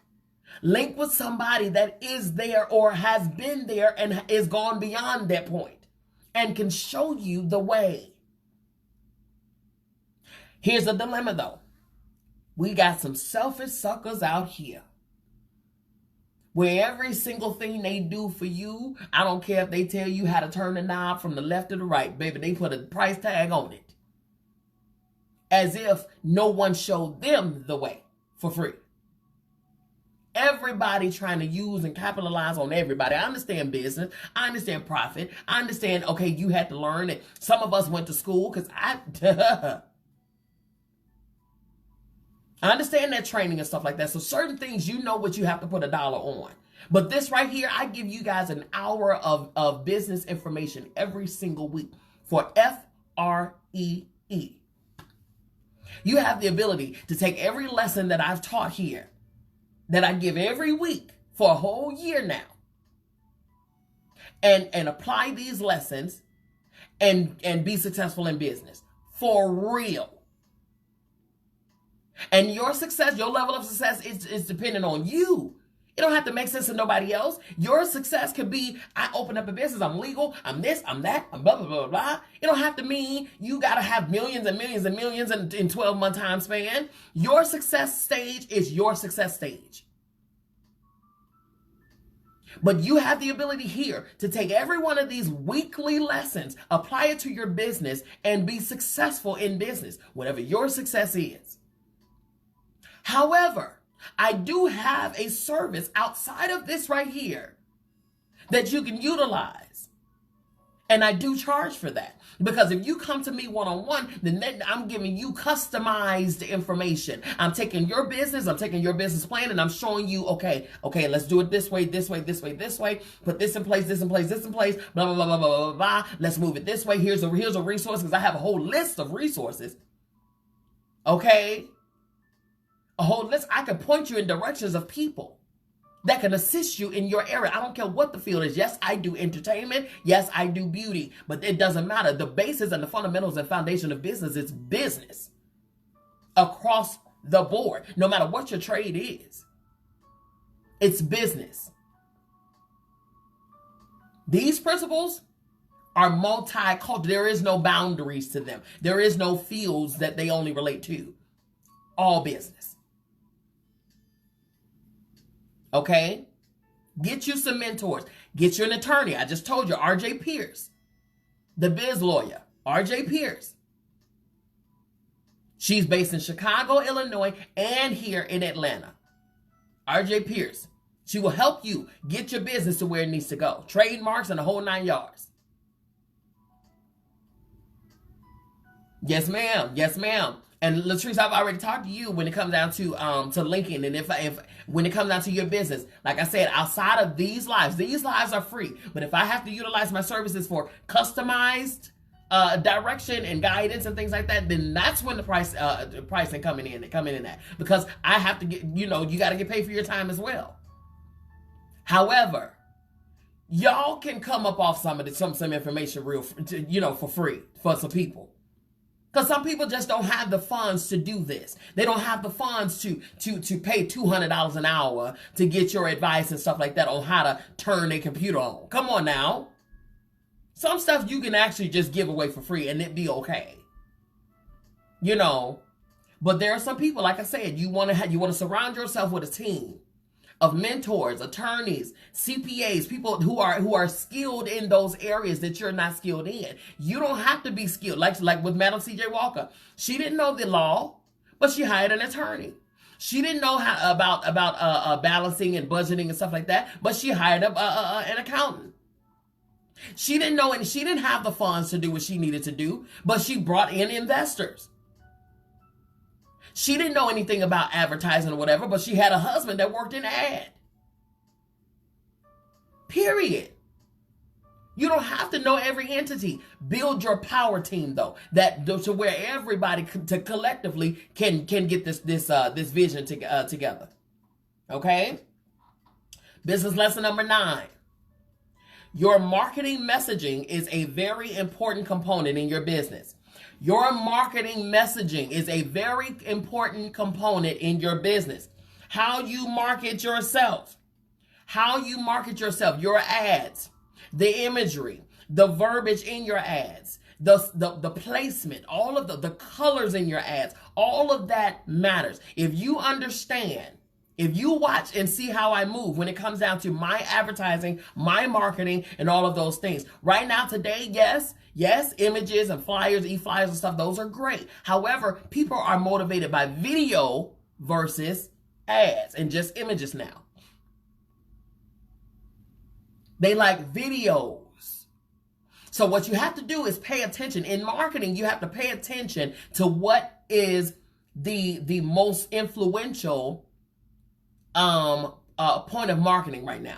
Link with somebody that is there or has been there and is gone beyond that point and can show you the way. Here's a dilemma though. We got some selfish suckers out here where every single thing they do for you, I don't care if they tell you how to turn the knob from the left to the right, baby, they put a price tag on it. As if no one showed them the way for free. Everybody trying to use and capitalize on everybody. I understand business. I understand profit. I understand, okay, you had to learn it. Some of us went to school because I understand that training and stuff like that. So certain things, you know what you have to put $1 on. But this right here, I give you guys an hour of business information every single week for FREE. You have the ability to take every lesson that I've taught here, that I give every week for a whole year now, and apply these lessons and be successful in business for real. And your success, your level of success is dependent on you. It don't have to make sense to nobody else. Your success could be, I open up a business, I'm legal, I'm this, I'm that, I'm blah, blah, blah, blah. It don't have to mean you got to have millions and millions and millions in 12-month time span. Your success stage is your success stage. But you have the ability here to take every one of these weekly lessons, apply it to your business, and be successful in business, whatever your success is. However, I do have a service outside of this right here that you can utilize. And I do charge for that. Because if you come to me one-on-one, then I'm giving you customized information. I'm taking your business, I'm taking your business plan, and I'm showing you, okay, let's do it this way, this way, this way, this way. Put this in place, this in place, this in place, blah, blah, blah, blah, blah, blah, blah. Let's move it this way. Here's a resource, because I have a whole list of resources. Okay? A whole list. I can point you in directions of people that can assist you in your area. I don't care what the field is. Yes, I do entertainment. Yes, I do beauty. But it doesn't matter. The basis and the fundamentals and foundation of business is business across the board. No matter what your trade is, it's business. These principles are multicultural. There is no boundaries to them. There is no fields that they only relate to. All business. Okay? Get you some mentors. Get you an attorney. I just told you, R.J. Pierce, the biz lawyer, R.J. Pierce. She's based in Chicago, Illinois, and here in Atlanta. R.J. Pierce. She will help you get your business to where it needs to go. Trademarks and the whole 9 yards. Yes, ma'am. Yes, ma'am. And Latrice, I've already talked to you when it comes down to linking, and if when it comes down to your business, like I said, outside of these lives are free. But if I have to utilize my services for customized direction and guidance and things like that, then that's when the pricing coming in at, because I have to get, you got to get paid for your time as well. However, y'all can come up off some information for free for some people. Because some people just don't have the funds to do this. They don't have the funds to pay $200 an hour to get your advice and stuff like that on how to turn a computer on. Come on now. Some stuff you can actually just give away for free and it be okay. But there are some people, like I said, you want to surround yourself with a team of mentors, attorneys, CPAs, people who are skilled in those areas that you're not skilled in. You don't have to be skilled. Like with Madam CJ Walker, she didn't know the law, but she hired an attorney. She didn't know about balancing and budgeting and stuff like that, but she hired an accountant. She didn't know, and she didn't have the funds to do what she needed to do, but she brought in investors. She didn't know anything about advertising or whatever, but she had a husband that worked in ad. Period. You don't have to know every entity. Build your power team, though, to where everybody collectively can get this vision together. Okay? Business lesson number 9. Your marketing messaging is a very important component in your business. Your marketing messaging is a very important component in your business. How you market yourself. Your ads, the imagery, the verbiage in your ads, the placement, all of the colors in your ads, all of that matters. If you understand, if you watch and see how I move when it comes down to my advertising, my marketing, and all of those things. Right now, today, yes, images and flyers, e-flyers and stuff, those are great. However, people are motivated by video versus ads and just images now. They like videos. So what you have to do is pay attention. In marketing, you have to pay attention to what is the most influential point of marketing right now.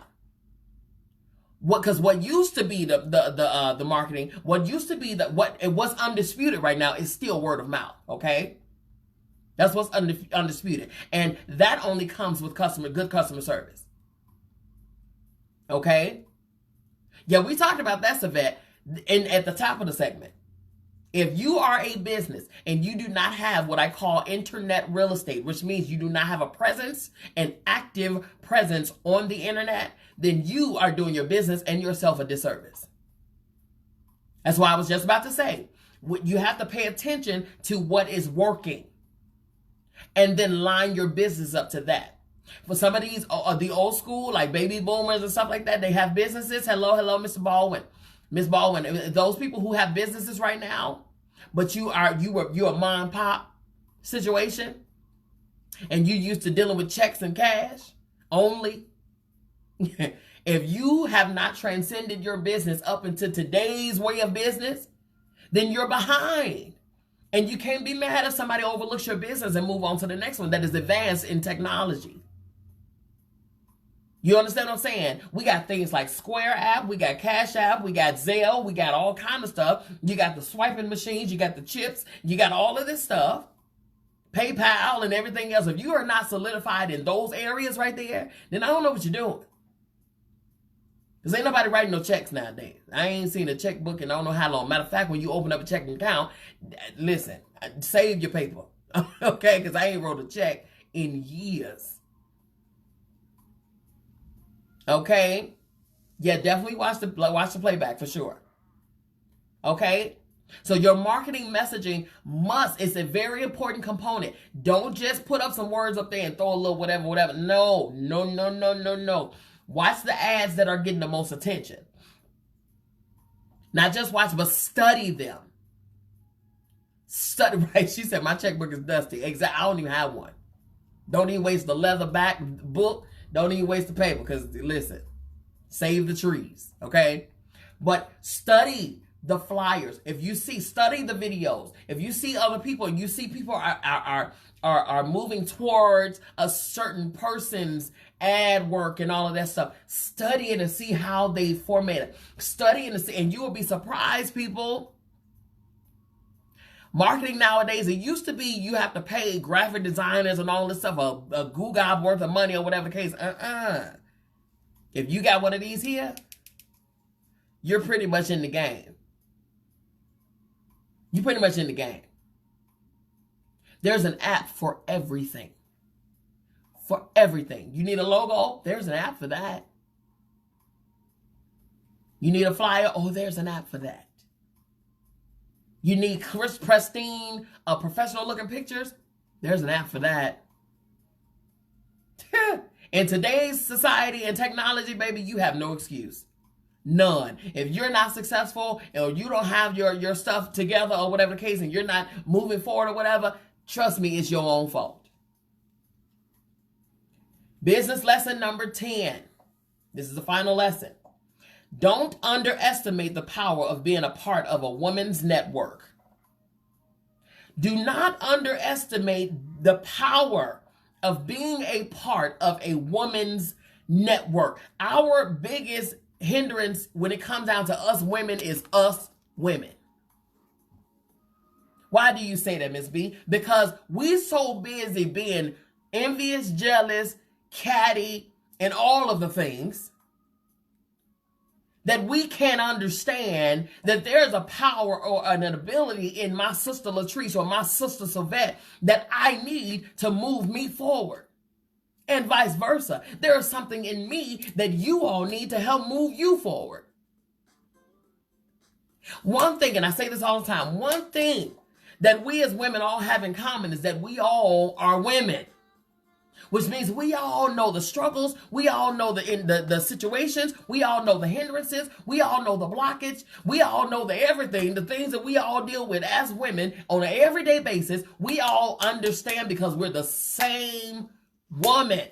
Because what used to be the marketing, what was undisputed right now is still word of mouth. Okay, that's what's undisputed, and that only comes with good customer service. Okay, yeah, we talked about that, Savette, at the top of the segment. If you are a business and you do not have what I call internet real estate, which means you do not have a presence, an active presence on the internet, then you are doing your business and yourself a disservice. That's why I was just about to say, you have to pay attention to what is working and then line your business up to that. For some of these, the old school, like baby boomers and stuff like that, they have businesses. Hello, Mr. Baldwin. Miss Baldwin, those people who have businesses right now, but you're a mom and pop situation, and you used to dealing with checks and cash only. If you have not transcended your business up into today's way of business, then you're behind. And you can't be mad if somebody overlooks your business and move on to the next one that is advanced in technology. You understand what I'm saying? We got things like Square app, we got CashApp, we got Zelle, we got all kind of stuff. You got the swiping machines, you got the chips, you got all of this stuff. PayPal and everything else. If you are not solidified in those areas right there, then I don't know what you're doing. Because ain't nobody writing no checks nowadays. I ain't seen a checkbook in I don't know how long. Matter of fact, when you open up a checking account, listen, save your paper. Okay? Because I ain't wrote a check in years. Okay? Yeah, definitely watch the playback for sure. Okay? So your marketing messaging it's a very important component. Don't just put up some words up there and throw a little whatever. No. Watch the ads that are getting the most attention. Not just watch, but study them. Study, right? She said, my checkbook is dusty. Exactly. I don't even have one. Don't even waste the leather back book. Don't even waste the paper because, listen, save the trees, okay? But study the flyers. If you study the videos. If you see other people, you see people are moving towards a certain person's ad work and all of that stuff. Study it and see how they format it. Study it and you will be surprised, people. Marketing nowadays, it used to be you have to pay graphic designers and all this stuff a goo-gob worth of money or whatever the case. If you got one of these here, you're pretty much in the game. You're pretty much in the game. There's an app for everything. For everything. You need a logo? There's an app for that. You need a flyer? Oh, there's an app for that. You need crisp, pristine, professional looking pictures? There's an app for that. In today's society and technology, baby, you have no excuse. None. If you're not successful or you don't have your stuff together or whatever the case and you're not moving forward or whatever, trust me, it's your own fault. Business lesson number 10. This is the final lesson. Don't underestimate the power of being a part of a woman's network. Do not underestimate the power of being a part of a woman's network. Our biggest hindrance when it comes down to us women is us women. Why do you say that, MzBee? Because we're so busy being envious, jealous, catty, and all of the things that we can't understand that there's a power or an ability in my sister Latrice or my sister Sylvette that I need to move me forward. And vice versa. There is something in me that you all need to help move you forward. One thing, and I say this all the time, one thing that we as women all have in common is that we all are women. Which means we all know the struggles, we all know the situations, we all know the hindrances, we all know the blockage, we all know the everything, the things that we all deal with as women on an everyday basis. We all understand because we're the same woman.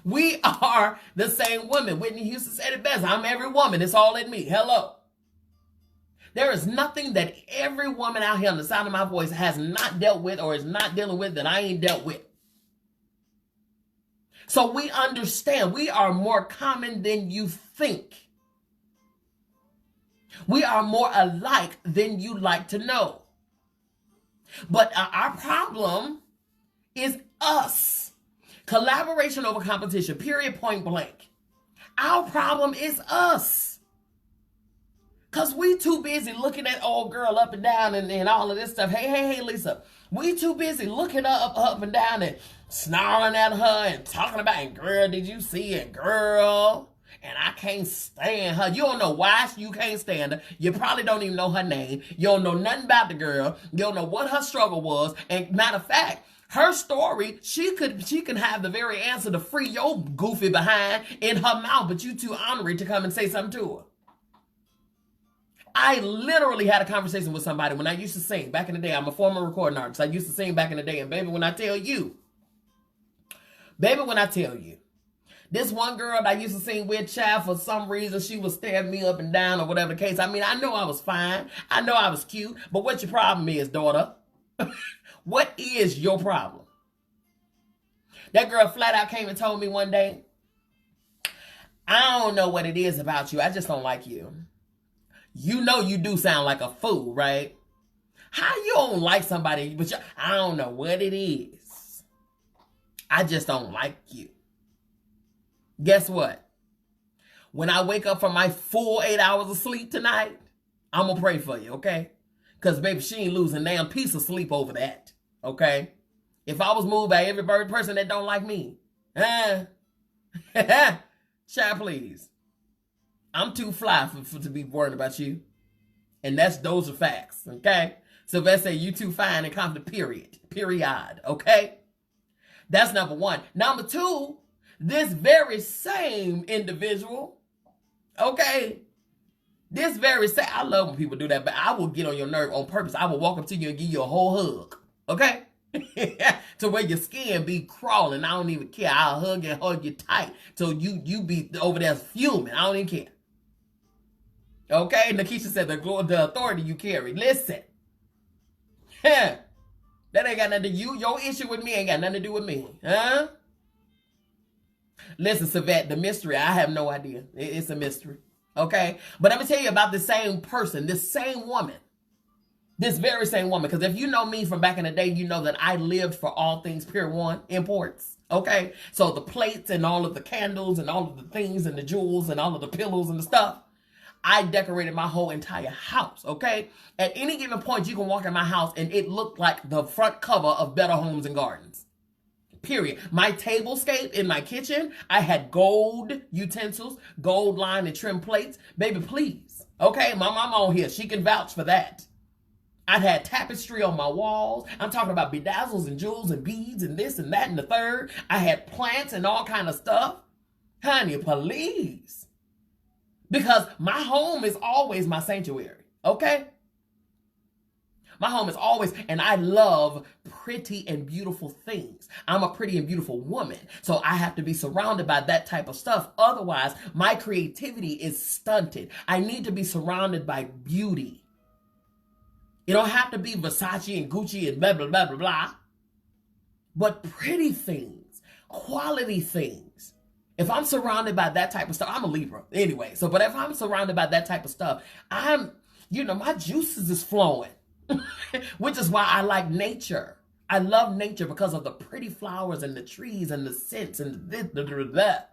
We are the same woman. Whitney Houston said it best. I'm every woman. It's all in me. Hello. There is nothing that every woman out here on the sound of my voice has not dealt with or is not dealing with that I ain't dealt with. So we understand we are more common than you think. We are more alike than you like to know. But our problem is us. Collaboration over competition, period, point blank. Our problem is us. Because we too busy looking at old girl up and down and all of this stuff. Hey, Lisa. We too busy looking up and down and snarling at her and talking about, and girl, did you see it, girl? And I can't stand her. You don't know why you can't stand her. You probably don't even know her name. You don't know nothing about the girl. You don't know what her struggle was. And matter of fact, Her story, she can have the very answer to free your goofy behind in her mouth, but you too honorary to come and say something to her. I literally had a conversation with somebody when I used to sing back in the day. I'm a former recording artist. I used to sing back in the day. And baby, when I tell you, this one girl that I used to sing with, child, for some reason, she was staring me up and down or whatever the case. I mean, I know I was fine. I know I was cute. But what your problem is, daughter? What is your problem? That girl flat out came and told me one day, I don't know what it is about you. I just don't like you. You know you do sound like a fool, right? How you don't like somebody, but I don't know what it is. I just don't like you. Guess what? When I wake up from my full 8 hours of sleep tonight, I'm going to pray for you, okay? Because, baby, she ain't losing a damn piece of sleep over that, okay? If I was moved by every person that don't like me, child, please. I'm too fly to be worried about you. And those are facts, okay? So let's say you too fine and confident, period, okay? That's number one. Number two, this very same individual, okay? This very same, I love when people do that, but I will get on your nerve on purpose. I will walk up to you and give you a whole hug, okay? To where your skin be crawling. I don't even care. I'll hug you tight till you be over there fuming. I don't even care. Okay, Nakisha said the authority you carry. Listen. That ain't got nothing to do. Your issue with me ain't got nothing to do with me. Huh? Listen, Savette, the mystery, I have no idea. It's a mystery. Okay? But let me tell you about the same person, this same woman. This very same woman. Because if you know me from back in the day, you know that I lived for all things Pier 1 imports. Okay? So the plates and all of the candles and all of the things and the jewels and all of the pillows and the stuff. I decorated my whole entire house, okay? At any given point, you can walk in my house and it looked like the front cover of Better Homes and Gardens. Period. My tablescape in my kitchen, I had gold utensils, gold line and trim plates. Baby, please. Okay, my mama on here, she can vouch for that. I had tapestry on my walls. I'm talking about bedazzles and jewels and beads and this and that and the third. I had plants and all kind of stuff. Honey, please. Because my home is always my sanctuary, okay? My home is always, and I love pretty and beautiful things. I'm a pretty and beautiful woman, so I have to be surrounded by that type of stuff. Otherwise, my creativity is stunted. I need to be surrounded by beauty. It don't have to be Versace and Gucci and blah, blah, blah, blah, blah. But pretty things, quality things. If I'm surrounded by that type of stuff, I'm a Libra anyway. But if I'm surrounded by that type of stuff, my juices is flowing, which is why I like nature. I love nature because of the pretty flowers and the trees and the scents and that.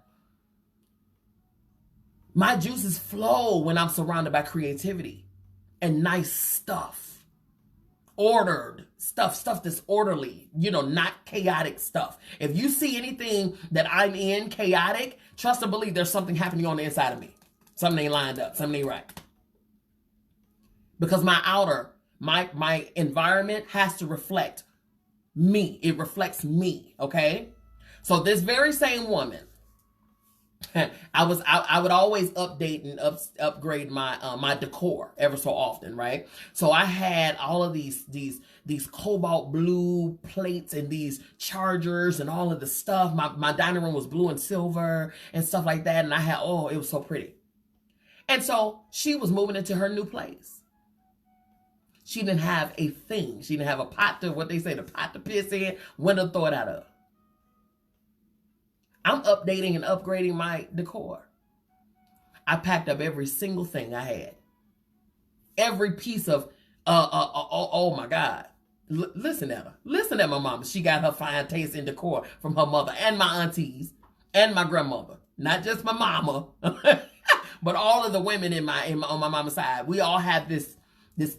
My juices flow when I'm surrounded by creativity and nice stuff. Ordered stuff that's orderly, not chaotic stuff. If you see anything that I'm in chaotic, trust and believe there's something happening on the inside of me. Something ain't lined up, something ain't right. Because my environment has to reflect me. It reflects me, okay? So this very same woman, I would always update and upgrade my decor ever so often, right? So I had all of these cobalt blue plates and these chargers and all of the stuff. My dining room was blue and silver and stuff like that, and I had it was so pretty. And so she was moving into her new place. She didn't have a thing. She didn't have a pot to the pot to piss in, when to throw it out of. I'm updating and upgrading my decor. I packed up every single thing I had. Every piece of, oh my God. Listen at her. Listen at my mama. She got her fine taste in decor from her mother and my aunties and my grandmother. Not just my mama, but all of the women on my mama's side. We all have this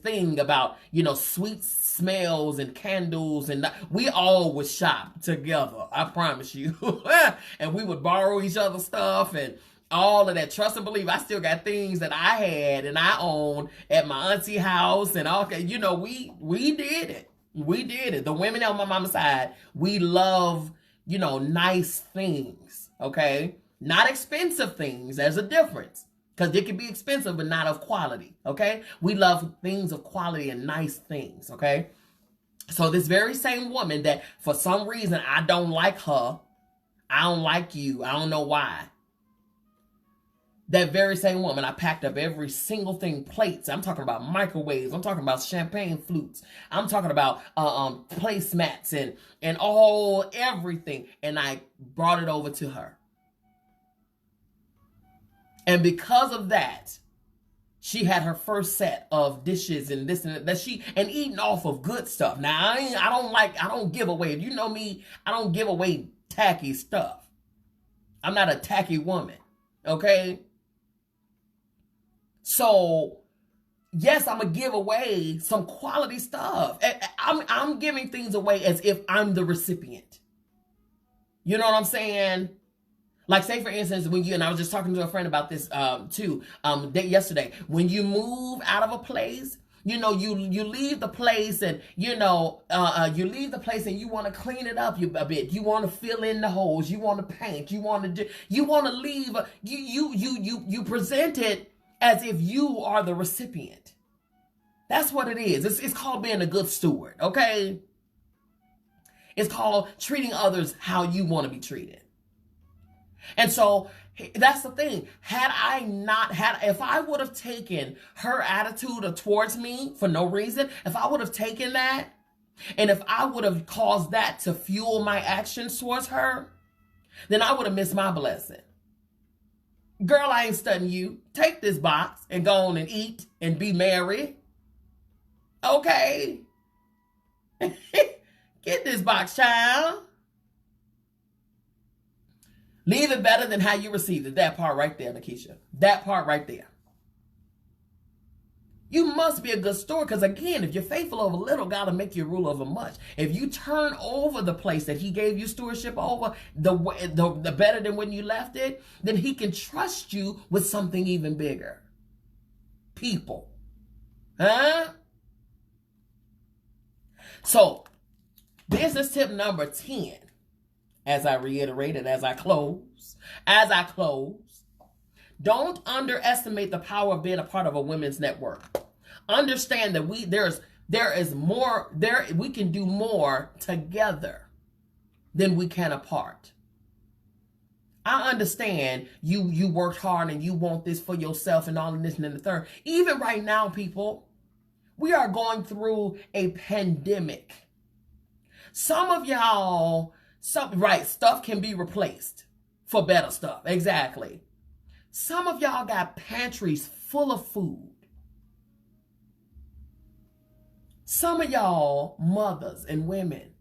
thing about, sweet smells and candles, and we all would shop together, I promise you. And we would borrow each other's stuff and all of that. Trust and believe, I still got things that I had and I own at my auntie house and all. We did it. We did it. The women on my mama's side, we love, nice things, okay? Not expensive things. There's a difference. Because it can be expensive, but not of quality, okay? We love things of quality and nice things, okay? So this very same woman that for some reason I don't like her, I don't like you, I don't know why. That very same woman, I packed up every single thing, plates. I'm talking about microwaves. I'm talking about champagne flutes. I'm talking about placemats and everything. And I brought it over to her. And because of that, she had her first set of dishes and this and that and eating off of good stuff. Now I don't give away. If you know me, I don't give away tacky stuff. I'm not a tacky woman. Okay? So, yes, I'm going to give away some quality stuff. I'm giving things away as if I'm the recipient. You know what I'm saying? Like, say, for instance, and I was just talking to a friend about this too yesterday. When you move out of a place, you leave the place and, you leave the place and you want to clean it up a bit. You want to fill in the holes. You want to paint. You want to leave. You present it as if you are the recipient. That's what it is. It's called being a good steward, okay? It's called treating others how you want to be treated. And so that's the thing. If I would have taken her attitude towards me for no reason, if I would have taken that, and if I would have caused that to fuel my actions towards her, then I would have missed my blessing. Girl, I ain't studying you. Take this box and go on and eat and be merry. Okay. Get this box, child. Leave it better than how you received it. That part right there, Nikisha. That part right there. You must be a good steward because, again, if you're faithful over little, God will make you rule over much. If you turn over the place that he gave you stewardship over, the better than when you left it, then he can trust you with something even bigger. People. Huh? So, business tip number 10, as I reiterated, as I close, don't underestimate the power of being a part of a women's network. Understand that we can do more together than we can apart. I understand you worked hard and you want this for yourself and all of this and then the third. Even right now, people, we are going through a pandemic. Some of y'all, stuff can be replaced for better stuff. Exactly. Some of y'all got pantries full of food. Some of y'all mothers and women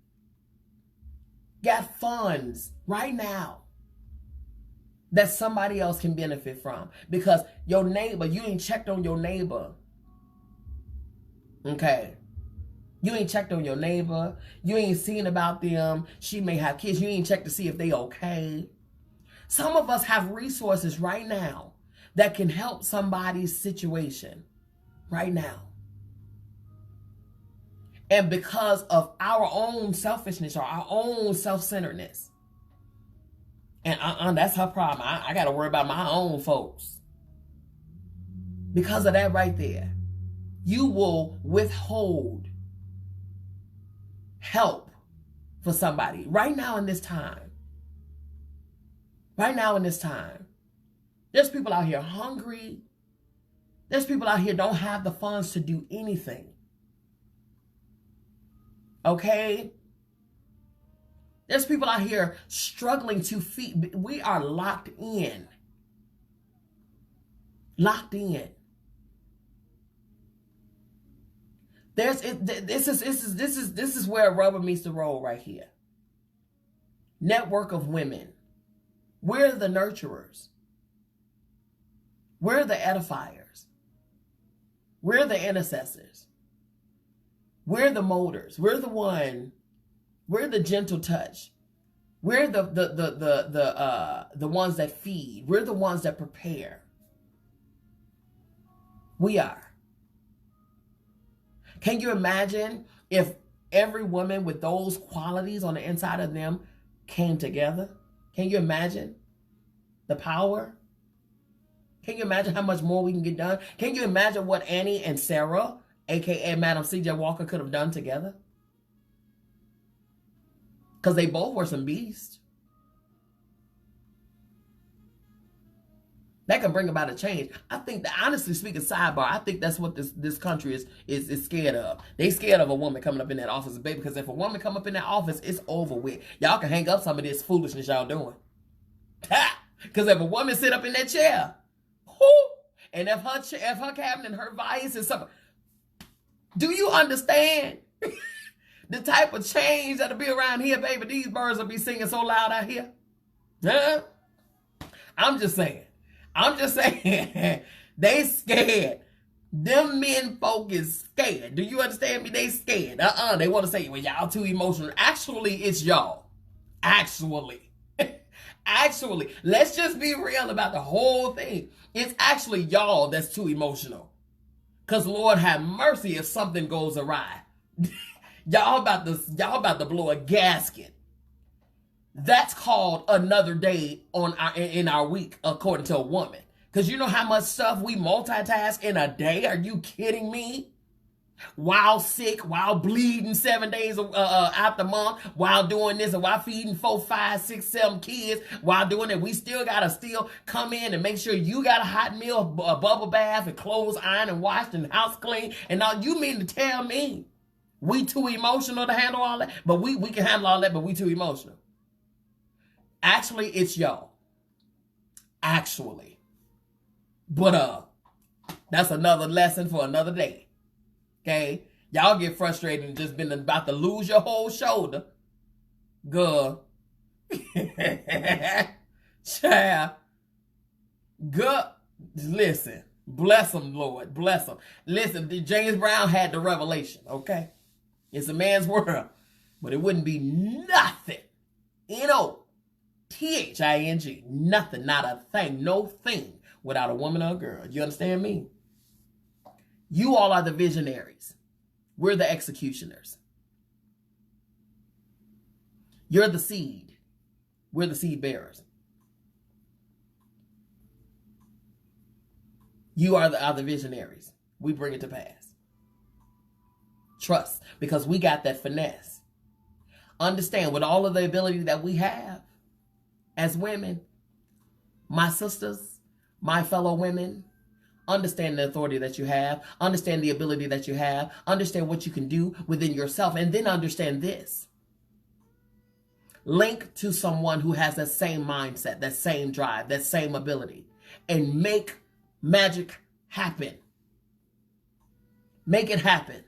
got funds right now that somebody else can benefit from because your neighbor, you ain't checked on your neighbor. Okay. You ain't checked on your neighbor. You ain't seen about them. She may have kids. You ain't checked to see if they okay. Some of us have resources right now that can help somebody's situation right now. And because of our own selfishness or our own self-centeredness, and that's her problem. I got to worry about my own folks. Because of that right there, you will withhold help for somebody right now in this time. Right now in this time. There's people out here hungry. There's people out here don't have the funds to do anything. Okay? There's people out here struggling to feed. We are locked in. Locked in. This is where rubber meets the road right here. Network of women. We're the nurturers. We're the edifiers. We're the intercessors. We're the molders. We're the gentle touch. We're the ones that feed. We're the ones that prepare. We are. Can you imagine if every woman with those qualities on the inside of them came together? Can you imagine the power? Can you imagine how much more we can get done? Can you imagine what Annie and Sarah, aka Madam C.J. Walker, could have done together? Because they both were some beasts. That can bring about a change. I think that, honestly speaking, sidebar, I think that's what this country is scared of. They scared of a woman coming up in that office, baby, because if a woman come up in that office, it's over with. Y'all can hang up some of this foolishness y'all doing. Because if a woman sit up in that chair, and if her cabinet and her vice is something, do you understand the type of change that'll be around here, baby? These birds will be singing so loud out here. Huh? I'm just saying. They scared. Them men folk is scared. Do you understand me? They scared. They want to say, well, y'all too emotional. Actually, it's y'all. Actually, let's just be real about the whole thing. It's actually y'all that's too emotional. Because Lord have mercy if something goes awry. Y'all about to blow a gasket. That's called another day in our week, according to a woman. Because you know how much stuff we multitask in a day? Are you kidding me? While sick, while bleeding 7 days out the month, while doing this, and while feeding 4, 5, 6, 7 kids, while doing it, we still gotta come in and make sure you got a hot meal, a bubble bath, and clothes ironed and washed and house clean. And now you mean to tell me we too emotional to handle all that? But we can handle all that, but we too emotional. Actually, it's y'all. Actually. But that's another lesson for another day. Okay? Y'all get frustrated and just been about to lose your whole shoulder. Girl. Child. Girl. Listen. Bless them, Lord. Bless them. Listen, James Brown had the revelation, okay? It's a man's world. But it wouldn't be nothing. N-O-T-H-I-N-G. Nothing, not a thing, no thing without a woman or a girl. You understand me? You all are the visionaries. We're the executioners. You're the seed. We're the seed bearers. You are the visionaries. We bring it to pass. Trust, because we got that finesse. Understand, with all of the ability that we have as women, my sisters, my fellow women, understand the authority that you have, understand the ability that you have, understand what you can do within yourself, and then understand this. Link to someone who has that same mindset, that same drive, that same ability, and make magic happen. Make it happen.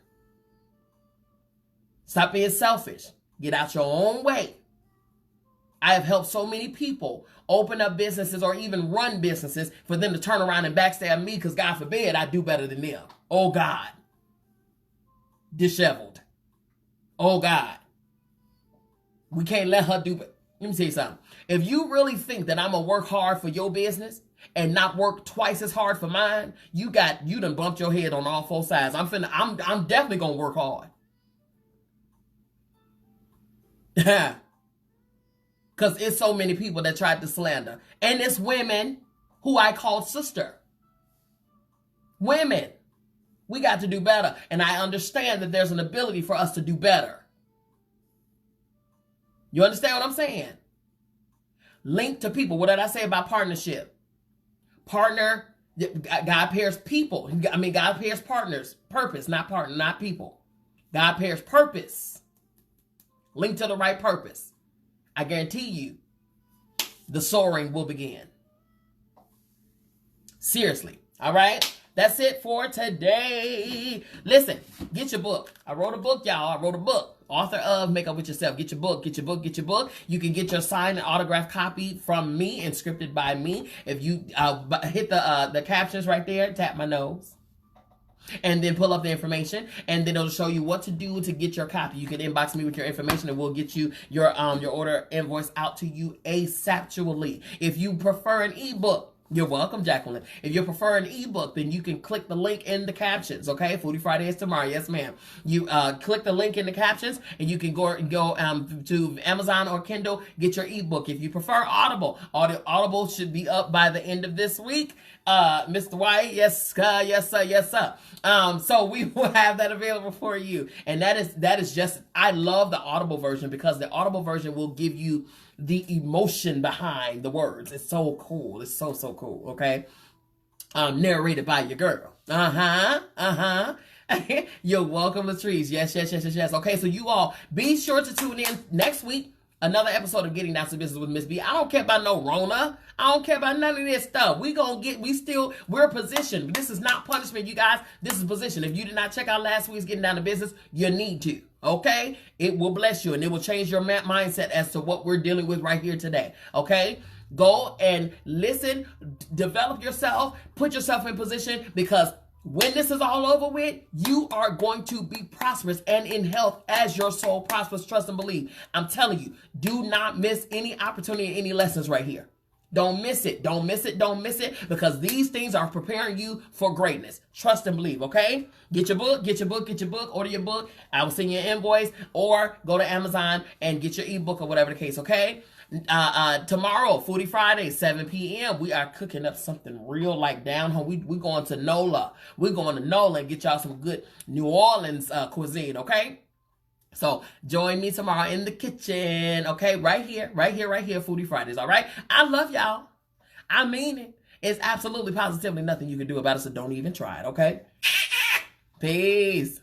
Stop being selfish. Get out your own way. I have helped so many people open up businesses or even run businesses for them to turn around and backstab me because, God forbid, I do better than them. Oh, God. Disheveled. Oh, God. We can't let her do it. Let me tell you something. If you really think that I'm going to work hard for your business and not work twice as hard for mine, you done bumped your head on all 4 sides. I'm definitely going to work hard. Because it's so many people that tried to slander. And it's women who I call sister. Women. We got to do better. And I understand that there's an ability for us to do better. You understand what I'm saying? Link to people. What did I say about partnership? Partner, God pairs people. God pairs partners. Purpose, not partner, not people. God pairs purpose. Link to the right purpose. I guarantee you, the soaring will begin. Seriously. All right? That's it for today. Listen, get your book. I wrote a book, y'all. I wrote a book. Author of Make Up With Yourself. Get your book. Get your book. Get your book. You can get your signed and autographed copy from me and scripted by me. If you hit the captions right there, tap my nose. And then pull up the information, and then it'll show you what to do to get your copy. You can inbox me with your information, and we'll get you your order invoice out to you ASAPually. If you prefer an ebook, You're welcome, Jacqueline. If you prefer an ebook, then you can click the link in the captions. Okay, Foodie Friday is tomorrow. Yes, ma'am. You click the link in the captions, and you can go to Amazon or Kindle, get your ebook. If you prefer Audible, Audible should be up by the end of this week. Mr. White, yes, yes, sir, yes, sir. So we will have that available for you, and that is just, I love the Audible version because the Audible version will give you the emotion behind the words. It's so cool. It's so cool. Okay, narrated by your girl. You're welcome, Latrice. Yes. Okay, so you all be sure to tune in next week. Another episode of Getting Down to Business with MzBee. I don't care about no Rona. I don't care about none of this stuff. We're positioned. This is not punishment, you guys. This is position. If you did not check out last week's Getting Down to Business, you need to. Okay? It will bless you and it will change your mindset as to what we're dealing with right here today. Okay? Go and listen, develop yourself, put yourself in position, because when this is all over with, you are going to be prosperous and in health as your soul prospers. Trust and believe. I'm telling you, do not miss any opportunity, any lessons right here. Don't miss it. Don't miss it. Don't miss it, because these things are preparing you for greatness. Trust and believe, okay? Get your book, order your book. I will send you an invoice, or go to Amazon and get your ebook or whatever the case, okay? Tomorrow, Foodie Friday, 7 p.m., we are cooking up something real like down home. We're going to NOLA. We're going to NOLA and get y'all some good New Orleans cuisine, okay? So join me tomorrow in the kitchen, okay? Right here, Foodie Fridays, all right? I love y'all. I mean it. It's absolutely positively nothing you can do about it, so don't even try it, okay? Peace.